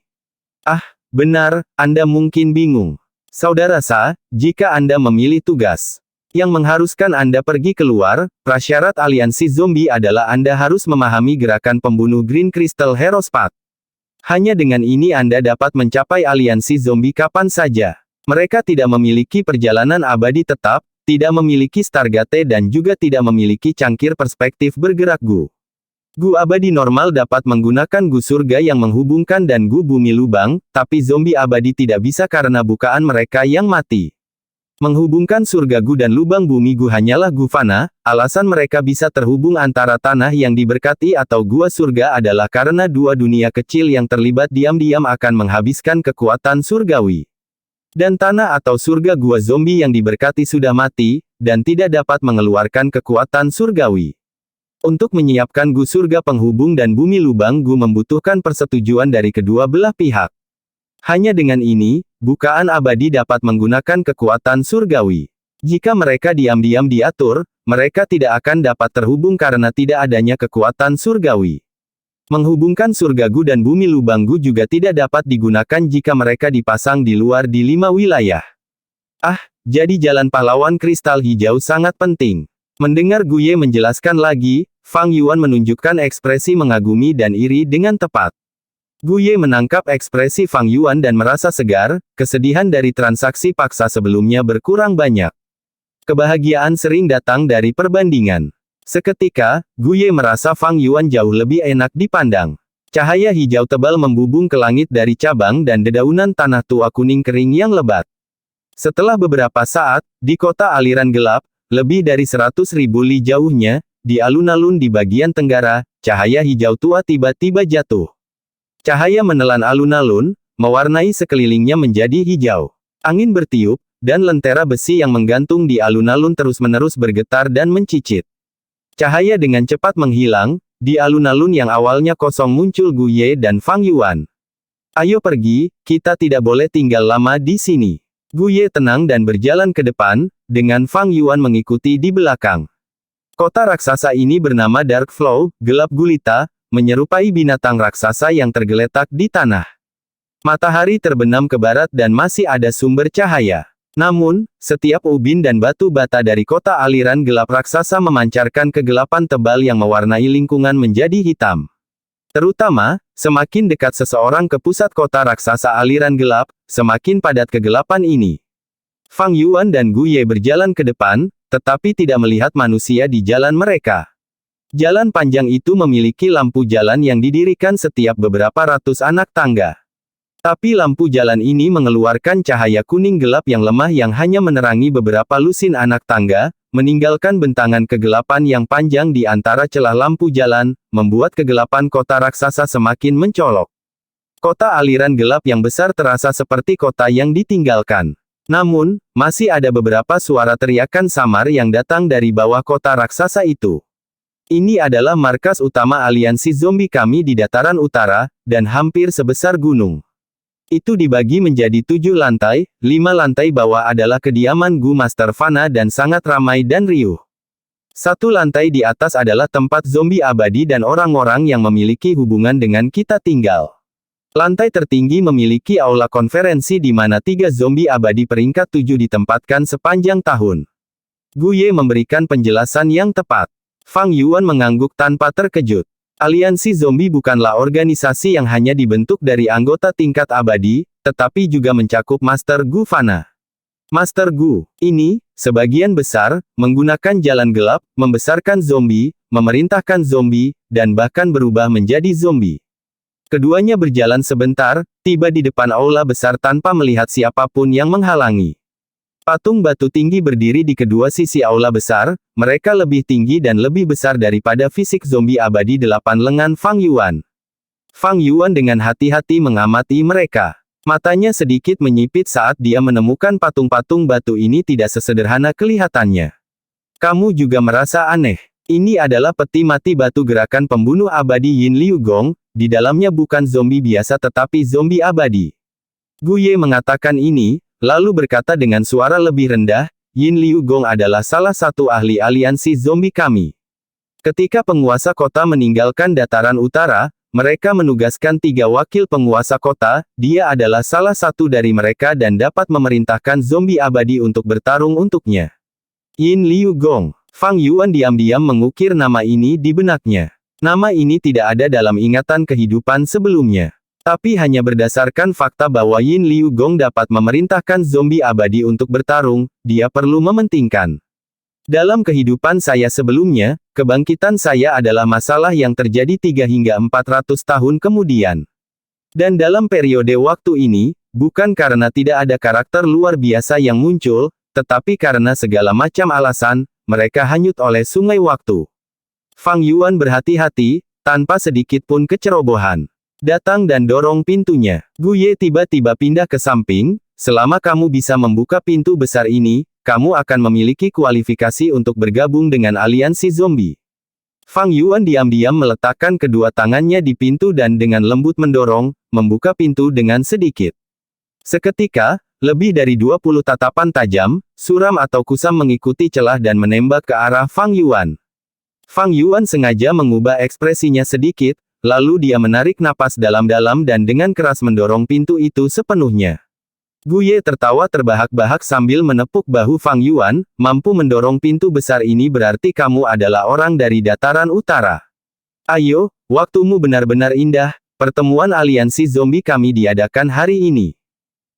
S1: Ah, benar, Anda mungkin bingung. Saudara Sa, jika Anda memilih tugas yang mengharuskan Anda pergi keluar, prasyarat aliansi zombie adalah Anda harus memahami gerakan pembunuh Green Crystal Heroes Path. Hanya dengan ini Anda dapat mencapai aliansi zombie kapan saja. Mereka tidak memiliki perjalanan abadi tetap, tidak memiliki Stargate dan juga tidak memiliki cangkir perspektif bergerak gu. Gu abadi normal dapat menggunakan gu surga yang menghubungkan dan gu bumi lubang, tapi zombie abadi tidak bisa karena bukaan mereka yang mati. Menghubungkan surga gu dan lubang bumi gu hanyalah gu fana, alasan mereka bisa terhubung antara tanah yang diberkati atau gua surga adalah karena dua dunia kecil yang terlibat diam-diam akan menghabiskan kekuatan surgawi. Dan tanah atau surga gua zombie yang diberkati sudah mati, dan tidak dapat mengeluarkan kekuatan surgawi. Untuk menyiapkan gu surga penghubung dan bumi lubang gu membutuhkan persetujuan dari kedua belah pihak. Hanya dengan ini, bukaan abadi dapat menggunakan kekuatan surgawi. Jika mereka diam-diam diatur, mereka tidak akan dapat terhubung karena tidak adanya kekuatan surgawi. Menghubungkan surga gu dan bumi lubang gu juga tidak dapat digunakan jika mereka dipasang di luar di 5 wilayah. Ah, jadi jalan pahlawan kristal hijau sangat penting. Mendengar Gu Ye menjelaskan lagi, Fang Yuan menunjukkan ekspresi mengagumi dan iri dengan tepat. Gu Ye menangkap ekspresi Fang Yuan dan merasa segar, kesedihan dari transaksi paksa sebelumnya berkurang banyak. Kebahagiaan sering datang dari perbandingan. Seketika, Gu Ye merasa Fang Yuan jauh lebih enak dipandang. Cahaya hijau tebal membubung ke langit dari cabang dan dedaunan tanah tua kuning kering yang lebat. Setelah beberapa saat, di kota aliran gelap, lebih dari 100.000 li jauhnya, di alun-alun di bagian tenggara, cahaya hijau tua tiba-tiba jatuh. Cahaya menelan alun-alun, mewarnai sekelilingnya menjadi hijau. Angin bertiup, dan lentera besi yang menggantung di alun-alun terus-menerus bergetar dan mencicit. Cahaya dengan cepat menghilang, di alun-alun yang awalnya kosong muncul Gu Ye dan Fang Yuan. Ayo pergi, kita tidak boleh tinggal lama di sini. Gu Ye tenang dan berjalan ke depan, dengan Fang Yuan mengikuti di belakang. Kota raksasa ini bernama Dark Flow, gelap gulita, menyerupai binatang raksasa yang tergeletak di tanah. Matahari terbenam ke barat dan masih ada sumber cahaya. Namun, setiap ubin dan batu bata dari kota aliran gelap raksasa memancarkan kegelapan tebal yang mewarnai lingkungan menjadi hitam. Terutama, semakin dekat seseorang ke pusat kota raksasa aliran gelap, semakin padat kegelapan ini. Fang Yuan dan Gu Ye berjalan ke depan, tetapi tidak melihat manusia di jalan mereka. Jalan panjang itu memiliki lampu jalan yang didirikan setiap beberapa ratus anak tangga. Tapi lampu jalan ini mengeluarkan cahaya kuning gelap yang lemah yang hanya menerangi beberapa lusin anak tangga, meninggalkan bentangan kegelapan yang panjang di antara celah lampu jalan, membuat kegelapan kota raksasa semakin mencolok. Kota aliran gelap yang besar terasa seperti kota yang ditinggalkan. Namun, masih ada beberapa suara teriakan samar yang datang dari bawah kota raksasa itu. Ini adalah markas utama aliansi zombie kami di dataran utara, dan hampir sebesar gunung. Itu dibagi menjadi 7 lantai, 5 lantai bawah adalah kediaman Gu Master Fana dan sangat ramai dan riuh. 1 lantai di atas adalah tempat zombie abadi dan orang-orang yang memiliki hubungan dengan kita tinggal. Lantai tertinggi memiliki aula konferensi di mana 3 zombie abadi peringkat 7 ditempatkan sepanjang tahun. Gu Ye memberikan penjelasan yang tepat. Fang Yuan mengangguk tanpa terkejut. Aliansi zombie bukanlah organisasi yang hanya dibentuk dari anggota tingkat abadi, tetapi juga mencakup Master Gu Fana. Master Gu ini, sebagian besar, menggunakan jalan gelap, membesarkan zombie, memerintahkan zombie, dan bahkan berubah menjadi zombie. Keduanya berjalan sebentar, tiba di depan aula besar tanpa melihat siapapun yang menghalangi. Patung batu tinggi berdiri di kedua sisi aula besar, mereka lebih tinggi dan lebih besar daripada fisik zombie abadi 8 lengan Fang Yuan. Fang Yuan dengan hati-hati mengamati mereka. Matanya sedikit menyipit saat dia menemukan patung-patung batu ini tidak sesederhana kelihatannya. Kamu juga merasa aneh. Ini adalah peti mati batu gerakan pembunuh abadi Yin Liu Gong, di dalamnya bukan zombie biasa tetapi zombie abadi. Gu Ye mengatakan ini, lalu berkata dengan suara lebih rendah, Yin Liu Gong adalah salah satu ahli aliansi zombie kami. Ketika penguasa kota meninggalkan dataran utara, mereka menugaskan 3 wakil penguasa kota, dia adalah salah satu dari mereka dan dapat memerintahkan zombie abadi untuk bertarung untuknya. Yin Liu Gong. Fang Yuan diam-diam mengukir nama ini di benaknya. Nama ini tidak ada dalam ingatan kehidupan sebelumnya. Tapi hanya berdasarkan fakta bahwa Yin Liu Gong dapat memerintahkan zombie abadi untuk bertarung, dia perlu mementingkan. Dalam kehidupan saya sebelumnya, kebangkitan saya adalah masalah yang terjadi 3 hingga 400 tahun kemudian. Dan dalam periode waktu ini, bukan karena tidak ada karakter luar biasa yang muncul, tetapi karena segala macam alasan, mereka hanyut oleh sungai waktu. Fang Yuan berhati-hati, tanpa sedikit pun kecerobohan. Datang dan dorong pintunya. Gu Ye tiba-tiba pindah ke samping, selama kamu bisa membuka pintu besar ini, kamu akan memiliki kualifikasi untuk bergabung dengan aliansi zombie. Fang Yuan diam-diam meletakkan kedua tangannya di pintu dan dengan lembut mendorong, membuka pintu dengan sedikit. Seketika, lebih dari 20 tatapan tajam, suram atau kusam mengikuti celah dan menembak ke arah Fang Yuan. Fang Yuan sengaja mengubah ekspresinya sedikit, lalu dia menarik napas dalam-dalam dan dengan keras mendorong pintu itu sepenuhnya. Gu Ye tertawa terbahak-bahak sambil menepuk bahu Fang Yuan, mampu mendorong pintu besar ini berarti kamu adalah orang dari dataran utara. Ayo, waktumu benar-benar indah, pertemuan aliansi zombie kami diadakan hari ini.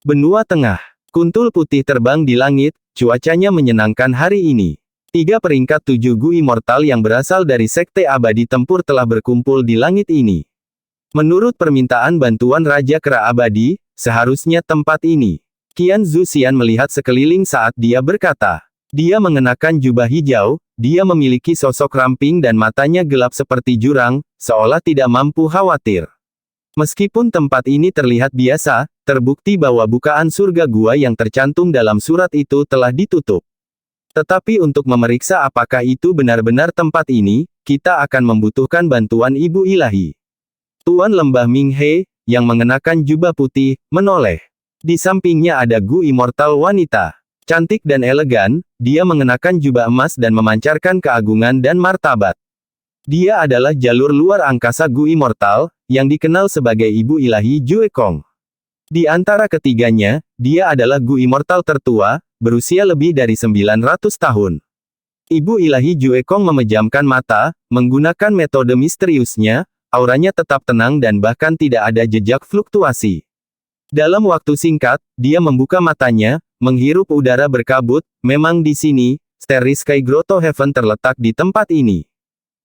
S1: Benua Tengah. Kuntul putih terbang di langit, cuacanya menyenangkan hari ini. 3 peringkat 7 Gu Immortal yang berasal dari Sekte Abadi Tempur telah berkumpul di langit ini. Menurut permintaan bantuan Raja Kera Abadi, seharusnya tempat ini. Qian Zuxian melihat sekeliling saat dia berkata. Dia mengenakan jubah hijau, dia memiliki sosok ramping dan matanya gelap seperti jurang, seolah tidak mampu khawatir. Meskipun tempat ini terlihat biasa, terbukti bahwa bukaan surga gua yang tercantum dalam surat itu telah ditutup. Tetapi untuk memeriksa apakah itu benar-benar tempat ini, kita akan membutuhkan bantuan Ibu Ilahi. Tuan Lembah Ming He, yang mengenakan jubah putih, menoleh. Di sampingnya ada Gu Immortal wanita. Cantik dan elegan, dia mengenakan jubah emas dan memancarkan keagungan dan martabat. Dia adalah jalur luar angkasa Gu Immortal, yang dikenal sebagai Ibu Ilahi Jue Kong. Di antara ketiganya, dia adalah Gu Immortal tertua, berusia lebih dari 900 tahun. Ibu ilahi Jue Kong memejamkan mata, menggunakan metode misteriusnya, auranya tetap tenang dan bahkan tidak ada jejak fluktuasi. Dalam waktu singkat, dia membuka matanya, menghirup udara berkabut. Memang di sini, Starry Sky Grotto Heaven terletak di tempat ini.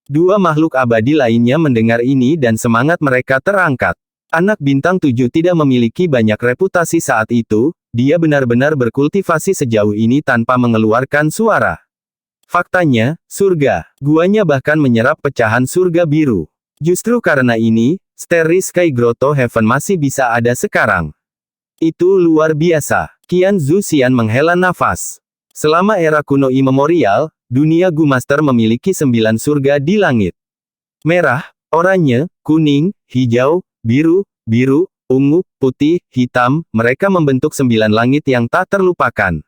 S1: Dua makhluk abadi lainnya mendengar ini dan semangat mereka terangkat. Anak bintang 7 tidak memiliki banyak reputasi saat itu, dia benar-benar berkultivasi sejauh ini tanpa mengeluarkan suara. Faktanya, surga, guanya bahkan menyerap pecahan surga biru. Justru karena ini, Starry Sky Grotto Heaven masih bisa ada sekarang. Itu luar biasa. Qian Zuxian menghela nafas. Selama era kuno immemorial, dunia Gu Master memiliki 9 surga di langit. Merah, oranye, kuning, hijau, biru, ungu, putih, hitam, mereka membentuk 9 langit yang tak terlupakan.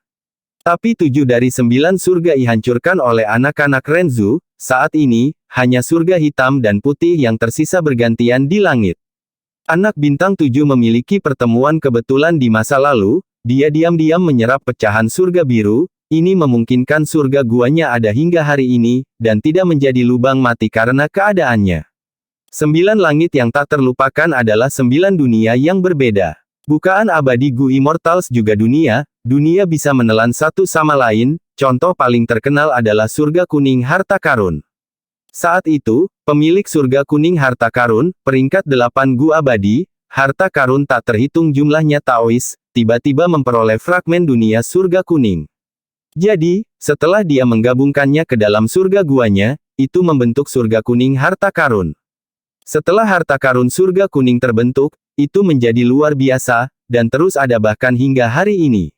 S1: Tapi 7 dari 9 surga dihancurkan oleh anak-anak Renzu. Saat ini, hanya surga hitam dan putih yang tersisa bergantian di langit. Anak bintang 7 memiliki pertemuan kebetulan di masa lalu, dia diam-diam menyerap pecahan surga biru, ini memungkinkan surga guanya ada hingga hari ini, dan tidak menjadi lubang mati karena keadaannya. 9 langit yang tak terlupakan adalah 9 dunia yang berbeda. Bukaan abadi Gu Immortals juga dunia bisa menelan satu sama lain, contoh paling terkenal adalah surga kuning harta karun. Saat itu, pemilik surga kuning harta karun, peringkat 8 Gu abadi, harta karun tak terhitung jumlahnya Taois, tiba-tiba memperoleh fragmen dunia surga kuning. Jadi, setelah dia menggabungkannya ke dalam surga guanya, itu membentuk surga kuning harta karun. Setelah harta karun surga kuning terbentuk, itu menjadi luar biasa, dan terus ada bahkan hingga hari ini.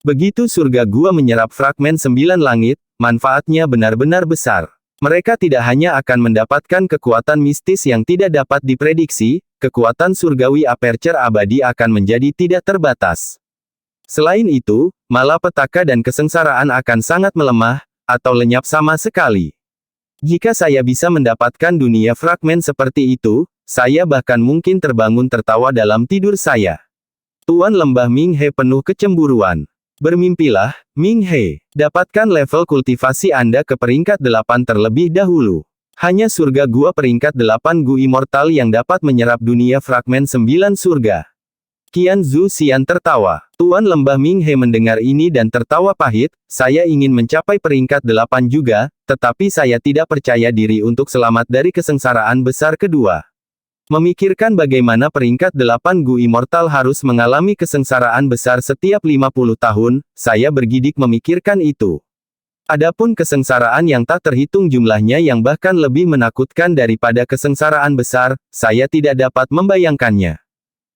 S1: Begitu surga gua menyerap fragmen 9 langit, manfaatnya benar-benar besar. Mereka tidak hanya akan mendapatkan kekuatan mistis yang tidak dapat diprediksi, kekuatan surgawi aperture abadi akan menjadi tidak terbatas. Selain itu, malapetaka dan kesengsaraan akan sangat melemah, atau lenyap sama sekali. Jika saya bisa mendapatkan dunia fragmen seperti itu, saya bahkan mungkin terbangun tertawa dalam tidur saya. Tuan Lembah Ming He penuh kecemburuan. Bermimpilah, Ming He. Dapatkan level kultivasi Anda ke peringkat 8 terlebih dahulu. Hanya surga gua peringkat 8 Gu Immortal yang dapat menyerap dunia fragmen 9 surga. Qian Zuxian tertawa. Tuan Lembah Ming He mendengar ini dan tertawa pahit, saya ingin mencapai peringkat 8 juga, tetapi saya tidak percaya diri untuk selamat dari kesengsaraan besar kedua. Memikirkan bagaimana peringkat 8 Gu Immortal harus mengalami kesengsaraan besar setiap 50 tahun, saya bergidik memikirkan itu. Adapun kesengsaraan yang tak terhitung jumlahnya yang bahkan lebih menakutkan daripada kesengsaraan besar, saya tidak dapat membayangkannya.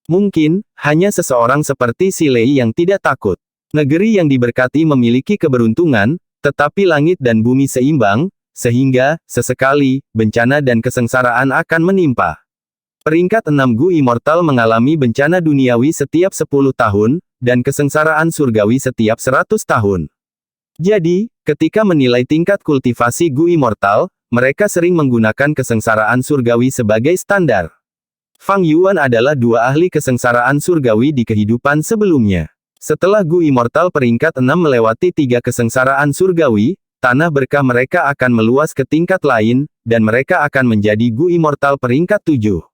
S1: Mungkin, hanya seseorang seperti si Lei yang tidak takut. Negeri yang diberkati memiliki keberuntungan, tetapi langit dan bumi seimbang, sehingga, sesekali, bencana dan kesengsaraan akan menimpa. Peringkat 6 Gu Immortal mengalami bencana duniawi setiap 10 tahun, dan kesengsaraan surgawi setiap 100 tahun. Jadi, ketika menilai tingkat kultivasi Gu Immortal, mereka sering menggunakan kesengsaraan surgawi sebagai standar. Fang Yuan adalah 2 ahli kesengsaraan surgawi di kehidupan sebelumnya. Setelah Gu Immortal peringkat 6 melewati 3 kesengsaraan surgawi, tanah berkah mereka akan meluas ke tingkat lain, dan mereka akan menjadi Gu Immortal peringkat 7.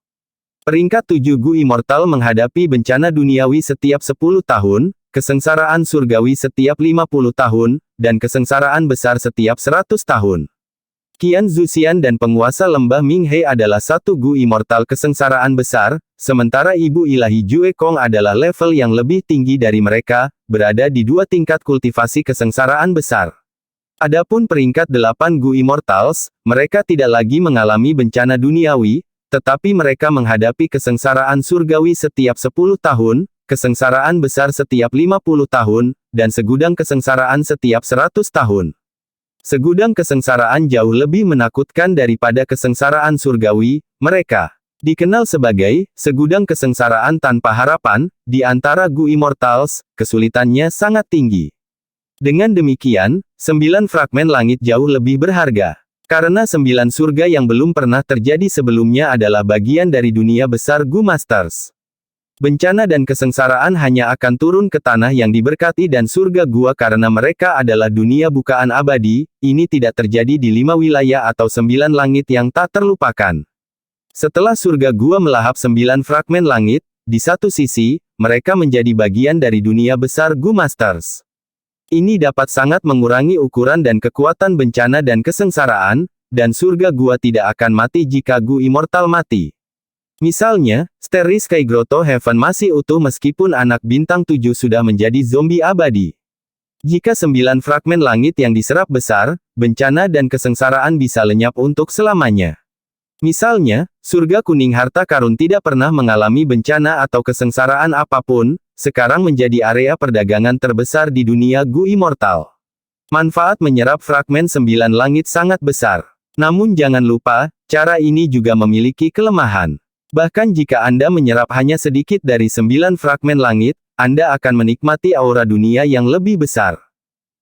S1: Peringkat 7 Gu Immortal menghadapi bencana duniawi setiap 10 tahun, kesengsaraan surgawi setiap 50 tahun, dan kesengsaraan besar setiap 100 tahun. Qian Zuxian dan penguasa lembah Ming He adalah 1 Gu Immortal kesengsaraan besar, sementara Ibu Ilahi Jue Kong adalah level yang lebih tinggi dari mereka, berada di 2 tingkat kultivasi kesengsaraan besar. Adapun peringkat 8 Gu Immortals, mereka tidak lagi mengalami bencana duniawi, tetapi mereka menghadapi kesengsaraan surgawi setiap 10 tahun, kesengsaraan besar setiap 50 tahun, dan segudang kesengsaraan setiap 100 tahun. Segudang kesengsaraan jauh lebih menakutkan daripada kesengsaraan surgawi, mereka dikenal sebagai segudang kesengsaraan tanpa harapan, di antara Gu Immortals, kesulitannya sangat tinggi. Dengan demikian, 9 fragmen langit jauh lebih berharga. Karena 9 surga yang belum pernah terjadi sebelumnya adalah bagian dari dunia besar Gu Masters. Bencana dan kesengsaraan hanya akan turun ke tanah yang diberkati dan surga gua karena mereka adalah dunia bukaan abadi. Ini tidak terjadi di 5 wilayah atau 9 langit yang tak terlupakan. Setelah surga gua melahap 9 fragmen langit, di satu sisi, mereka menjadi bagian dari dunia besar Gu Masters. Ini dapat sangat mengurangi ukuran dan kekuatan bencana dan kesengsaraan, dan surga gua tidak akan mati jika Gu Immortal mati. Misalnya, Starry Sky Grotto Heaven masih utuh meskipun anak bintang 7 sudah menjadi zombie abadi. Jika 9 fragmen langit yang diserap besar, bencana dan kesengsaraan bisa lenyap untuk selamanya. Misalnya, surga kuning harta karun tidak pernah mengalami bencana atau kesengsaraan apapun, sekarang menjadi area perdagangan terbesar di dunia Gu Immortal. Manfaat menyerap fragmen 9 langit sangat besar. Namun jangan lupa, cara ini juga memiliki kelemahan. Bahkan jika Anda menyerap hanya sedikit dari 9 fragmen langit, Anda akan menikmati aura dunia yang lebih besar.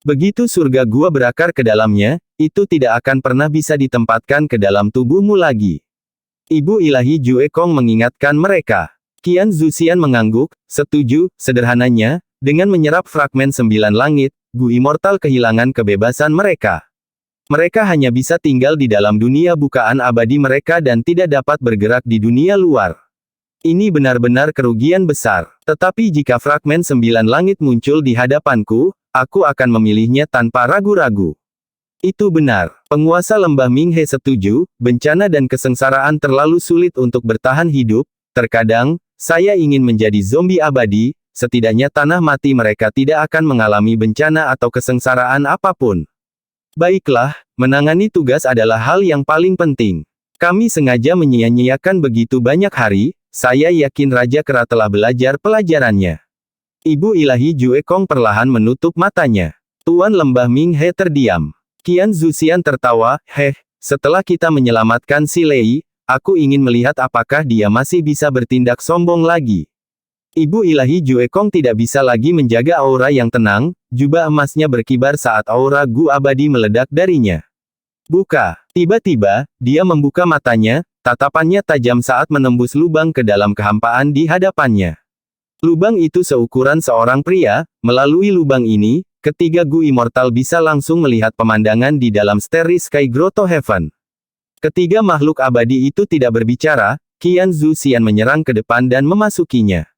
S1: Begitu surga gua berakar ke dalamnya, itu tidak akan pernah bisa ditempatkan ke dalam tubuhmu lagi. Ibu ilahi Jue Kong mengingatkan mereka. Qian Zuxian mengangguk, setuju, sederhananya, dengan menyerap fragmen 9 langit, Gu Immortal kehilangan kebebasan mereka. Mereka hanya bisa tinggal di dalam dunia bukaan abadi mereka dan tidak dapat bergerak di dunia luar. Ini benar-benar kerugian besar. Tetapi jika fragmen 9 langit muncul di hadapanku, aku akan memilihnya tanpa ragu-ragu. Itu benar. Penguasa lembah Minghe setuju, bencana dan kesengsaraan terlalu sulit untuk bertahan hidup. Terkadang, saya ingin menjadi zombie abadi, setidaknya tanah mati mereka tidak akan mengalami bencana atau kesengsaraan apapun. Baiklah, menangani tugas adalah hal yang paling penting. Kami sengaja menyia-nyiakan begitu banyak hari, saya yakin Raja Kera telah belajar pelajarannya. Ibu ilahi Jue Kong perlahan menutup matanya. Tuan lembah Minghe terdiam. Qian Zuxian tertawa, setelah kita menyelamatkan si Lei, aku ingin melihat apakah dia masih bisa bertindak sombong lagi. Ibu ilahi Jue Kong tidak bisa lagi menjaga aura yang tenang, jubah emasnya berkibar saat aura Gu abadi meledak darinya. Buka. Tiba-tiba, dia membuka matanya, tatapannya tajam saat menembus lubang ke dalam kehampaan di hadapannya. Lubang itu seukuran seorang pria, melalui lubang ini, ketiga Gu Immortal bisa langsung melihat pemandangan di dalam Starry Sky Grotto Heaven. Ketiga makhluk abadi itu tidak berbicara, Qian Zuxian menyerang ke depan dan memasukinya.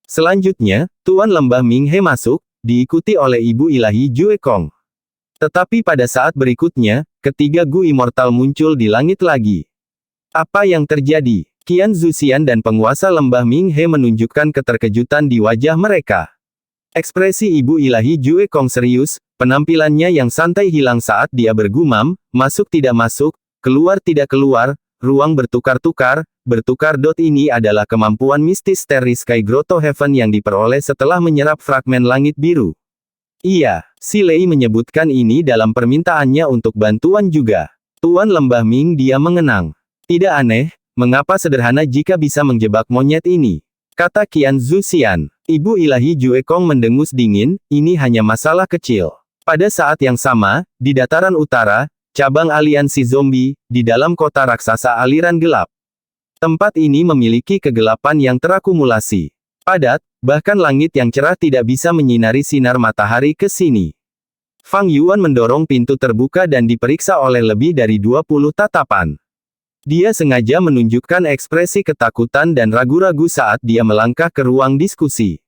S1: Selanjutnya, Tuan lembah Minghe masuk, diikuti oleh Ibu ilahi Jue Kong. Tetapi pada saat berikutnya, ketiga Gu Immortal muncul di langit lagi. Apa yang terjadi? Qian Zuxian dan penguasa lembah Minghe menunjukkan keterkejutan di wajah mereka. Ekspresi Ibu ilahi Jue Kong serius, penampilannya yang santai hilang saat dia bergumam, masuk tidak masuk, keluar tidak keluar, ruang bertukar-tukar. Ini adalah kemampuan mistis Starry Sky Grotto Heaven yang diperoleh setelah menyerap fragmen langit biru. Iya, si Lei menyebutkan ini dalam permintaannya untuk bantuan juga. Tuan lembah Ming dia mengenang. Tidak aneh, mengapa sederhana jika bisa menjebak monyet ini, kata Qian Zuxian. Ibu ilahi Jue Kong mendengus dingin, ini hanya masalah kecil. Pada saat yang sama, di dataran utara, cabang aliansi zombie, di dalam kota raksasa aliran gelap. Tempat ini memiliki kegelapan yang terakumulasi. Padat, bahkan langit yang cerah tidak bisa menyinari sinar matahari ke sini. Fang Yuan mendorong pintu terbuka dan diperiksa oleh lebih dari 20 tatapan. Dia sengaja menunjukkan ekspresi ketakutan dan ragu-ragu saat dia melangkah ke ruang diskusi.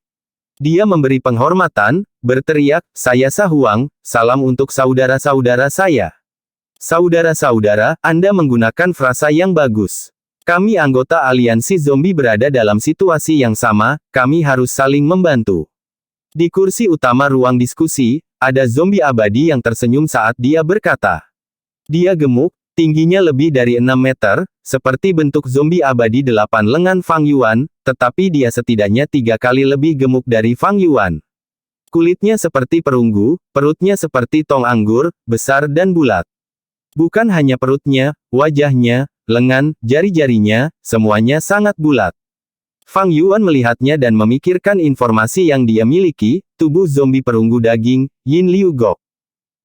S1: Dia memberi penghormatan, berteriak, "Saya Sa Huang, salam untuk saudara-saudara saya." Saudara-saudara, Anda menggunakan frasa yang bagus. Kami anggota aliansi zombie berada dalam situasi yang sama, kami harus saling membantu. Di kursi utama ruang diskusi, ada zombie abadi yang tersenyum saat dia berkata. Dia gemuk, tingginya lebih dari 6 meter, seperti bentuk zombie abadi 8 lengan Fang Yuan, tetapi dia setidaknya 3 kali lebih gemuk dari Fang Yuan. Kulitnya seperti perunggu, perutnya seperti tong anggur, besar dan bulat. Bukan hanya perutnya, wajahnya, lengan, jari-jarinya, semuanya sangat bulat. Fang Yuan melihatnya dan memikirkan informasi yang dia miliki, tubuh zombie perunggu daging, Yin Liu Gok.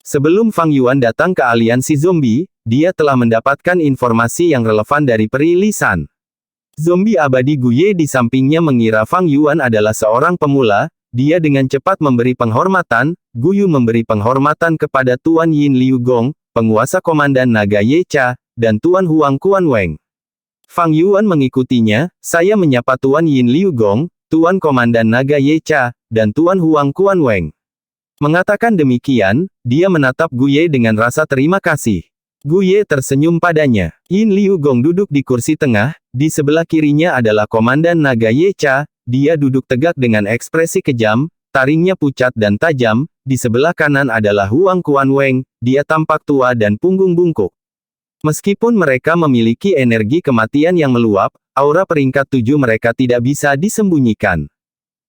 S1: Sebelum Fang Yuan datang ke aliansi zombie, dia telah mendapatkan informasi yang relevan dari Peri Lisan. Zombie abadi Guye di sampingnya mengira Fang Yuan adalah seorang pemula. Dia dengan cepat memberi penghormatan. Guyu memberi penghormatan kepada Tuan Yin Liu Gong, penguasa komandan naga Ye Cha, dan Tuan Huang Kuan Weng. Fang Yuan mengikutinya. Saya menyapa Tuan Yin Liu Gong, Tuan komandan naga Ye Cha, dan Tuan Huang Kuan Weng. Mengatakan demikian, dia menatap Guye dengan rasa terima kasih. Guye tersenyum padanya. Yin Liu Gong duduk di kursi tengah. Di sebelah kirinya adalah komandan naga Ye Cha. Dia duduk tegak dengan ekspresi kejam, taringnya pucat dan tajam. Di sebelah kanan adalah Huang Kuan Weng. Dia tampak tua dan punggung bungkuk. Meskipun mereka memiliki energi kematian yang meluap, aura peringkat 7 mereka tidak bisa disembunyikan.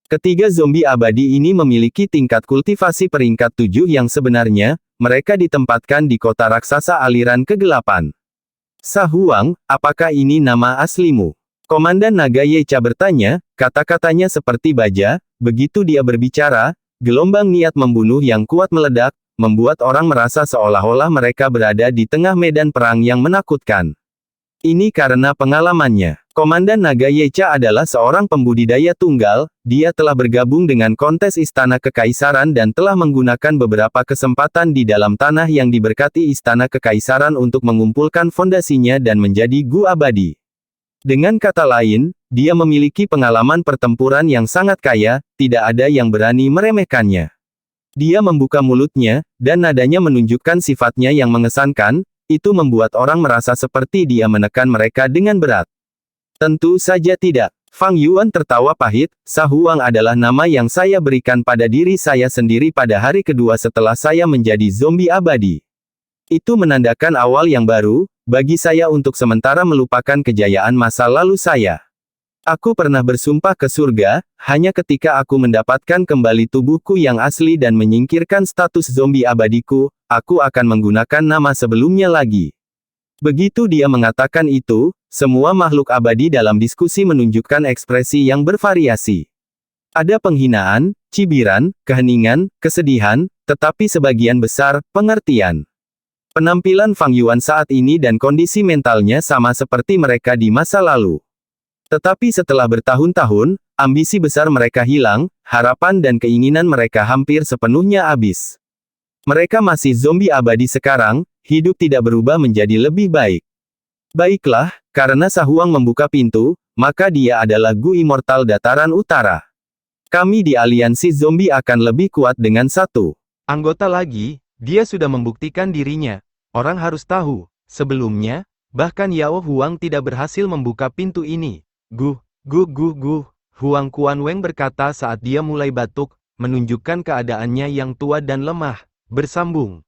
S1: Ketiga zombie abadi ini memiliki tingkat kultivasi peringkat 7 yang sebenarnya. Mereka ditempatkan di kota raksasa aliran kegelapan. Sa Huang, apakah ini nama aslimu? Komandan naga Ye Cha bertanya, kata-katanya seperti baja. Begitu dia berbicara, gelombang niat membunuh yang kuat meledak, membuat orang merasa seolah-olah mereka berada di tengah medan perang yang menakutkan. Ini karena pengalamannya. Komandan naga Ye Cha adalah seorang pembudidaya tunggal. Dia telah bergabung dengan kontes Istana Kekaisaran dan telah menggunakan beberapa kesempatan di dalam tanah yang diberkati Istana Kekaisaran untuk mengumpulkan fondasinya dan menjadi Gu abadi. Dengan kata lain, dia memiliki pengalaman pertempuran yang sangat kaya, tidak ada yang berani meremehkannya. Dia membuka mulutnya, dan nadanya menunjukkan sifatnya yang mengesankan. Itu membuat orang merasa seperti dia menekan mereka dengan berat. Tentu saja tidak. Fang Yuan tertawa pahit. Sa Huang adalah nama yang saya berikan pada diri saya sendiri pada hari kedua setelah saya menjadi zombie abadi. Itu menandakan awal yang baru, bagi saya untuk sementara melupakan kejayaan masa lalu saya. Aku pernah bersumpah ke surga, hanya ketika aku mendapatkan kembali tubuhku yang asli dan menyingkirkan status zombie abadiku, aku akan menggunakan nama sebelumnya lagi. Begitu dia mengatakan itu, semua makhluk abadi dalam diskusi menunjukkan ekspresi yang bervariasi. Ada penghinaan, cibiran, keheningan, kesedihan, tetapi sebagian besar, pengertian. Penampilan Fang Yuan saat ini dan kondisi mentalnya sama seperti mereka di masa lalu. Tetapi setelah bertahun-tahun, ambisi besar mereka hilang, harapan dan keinginan mereka hampir sepenuhnya habis. Mereka masih zombie abadi sekarang, hidup tidak berubah menjadi lebih baik. Baiklah, karena Sa Huang membuka pintu, maka dia adalah Gu Immortal Dataran Utara. Kami di aliansi zombie akan lebih kuat dengan satu anggota lagi. Dia sudah membuktikan dirinya. Orang harus tahu, sebelumnya, bahkan Yao Huang tidak berhasil membuka pintu ini. Gu. Huang Kuan Weng berkata saat dia mulai batuk, menunjukkan keadaannya yang tua dan lemah. Bersambung.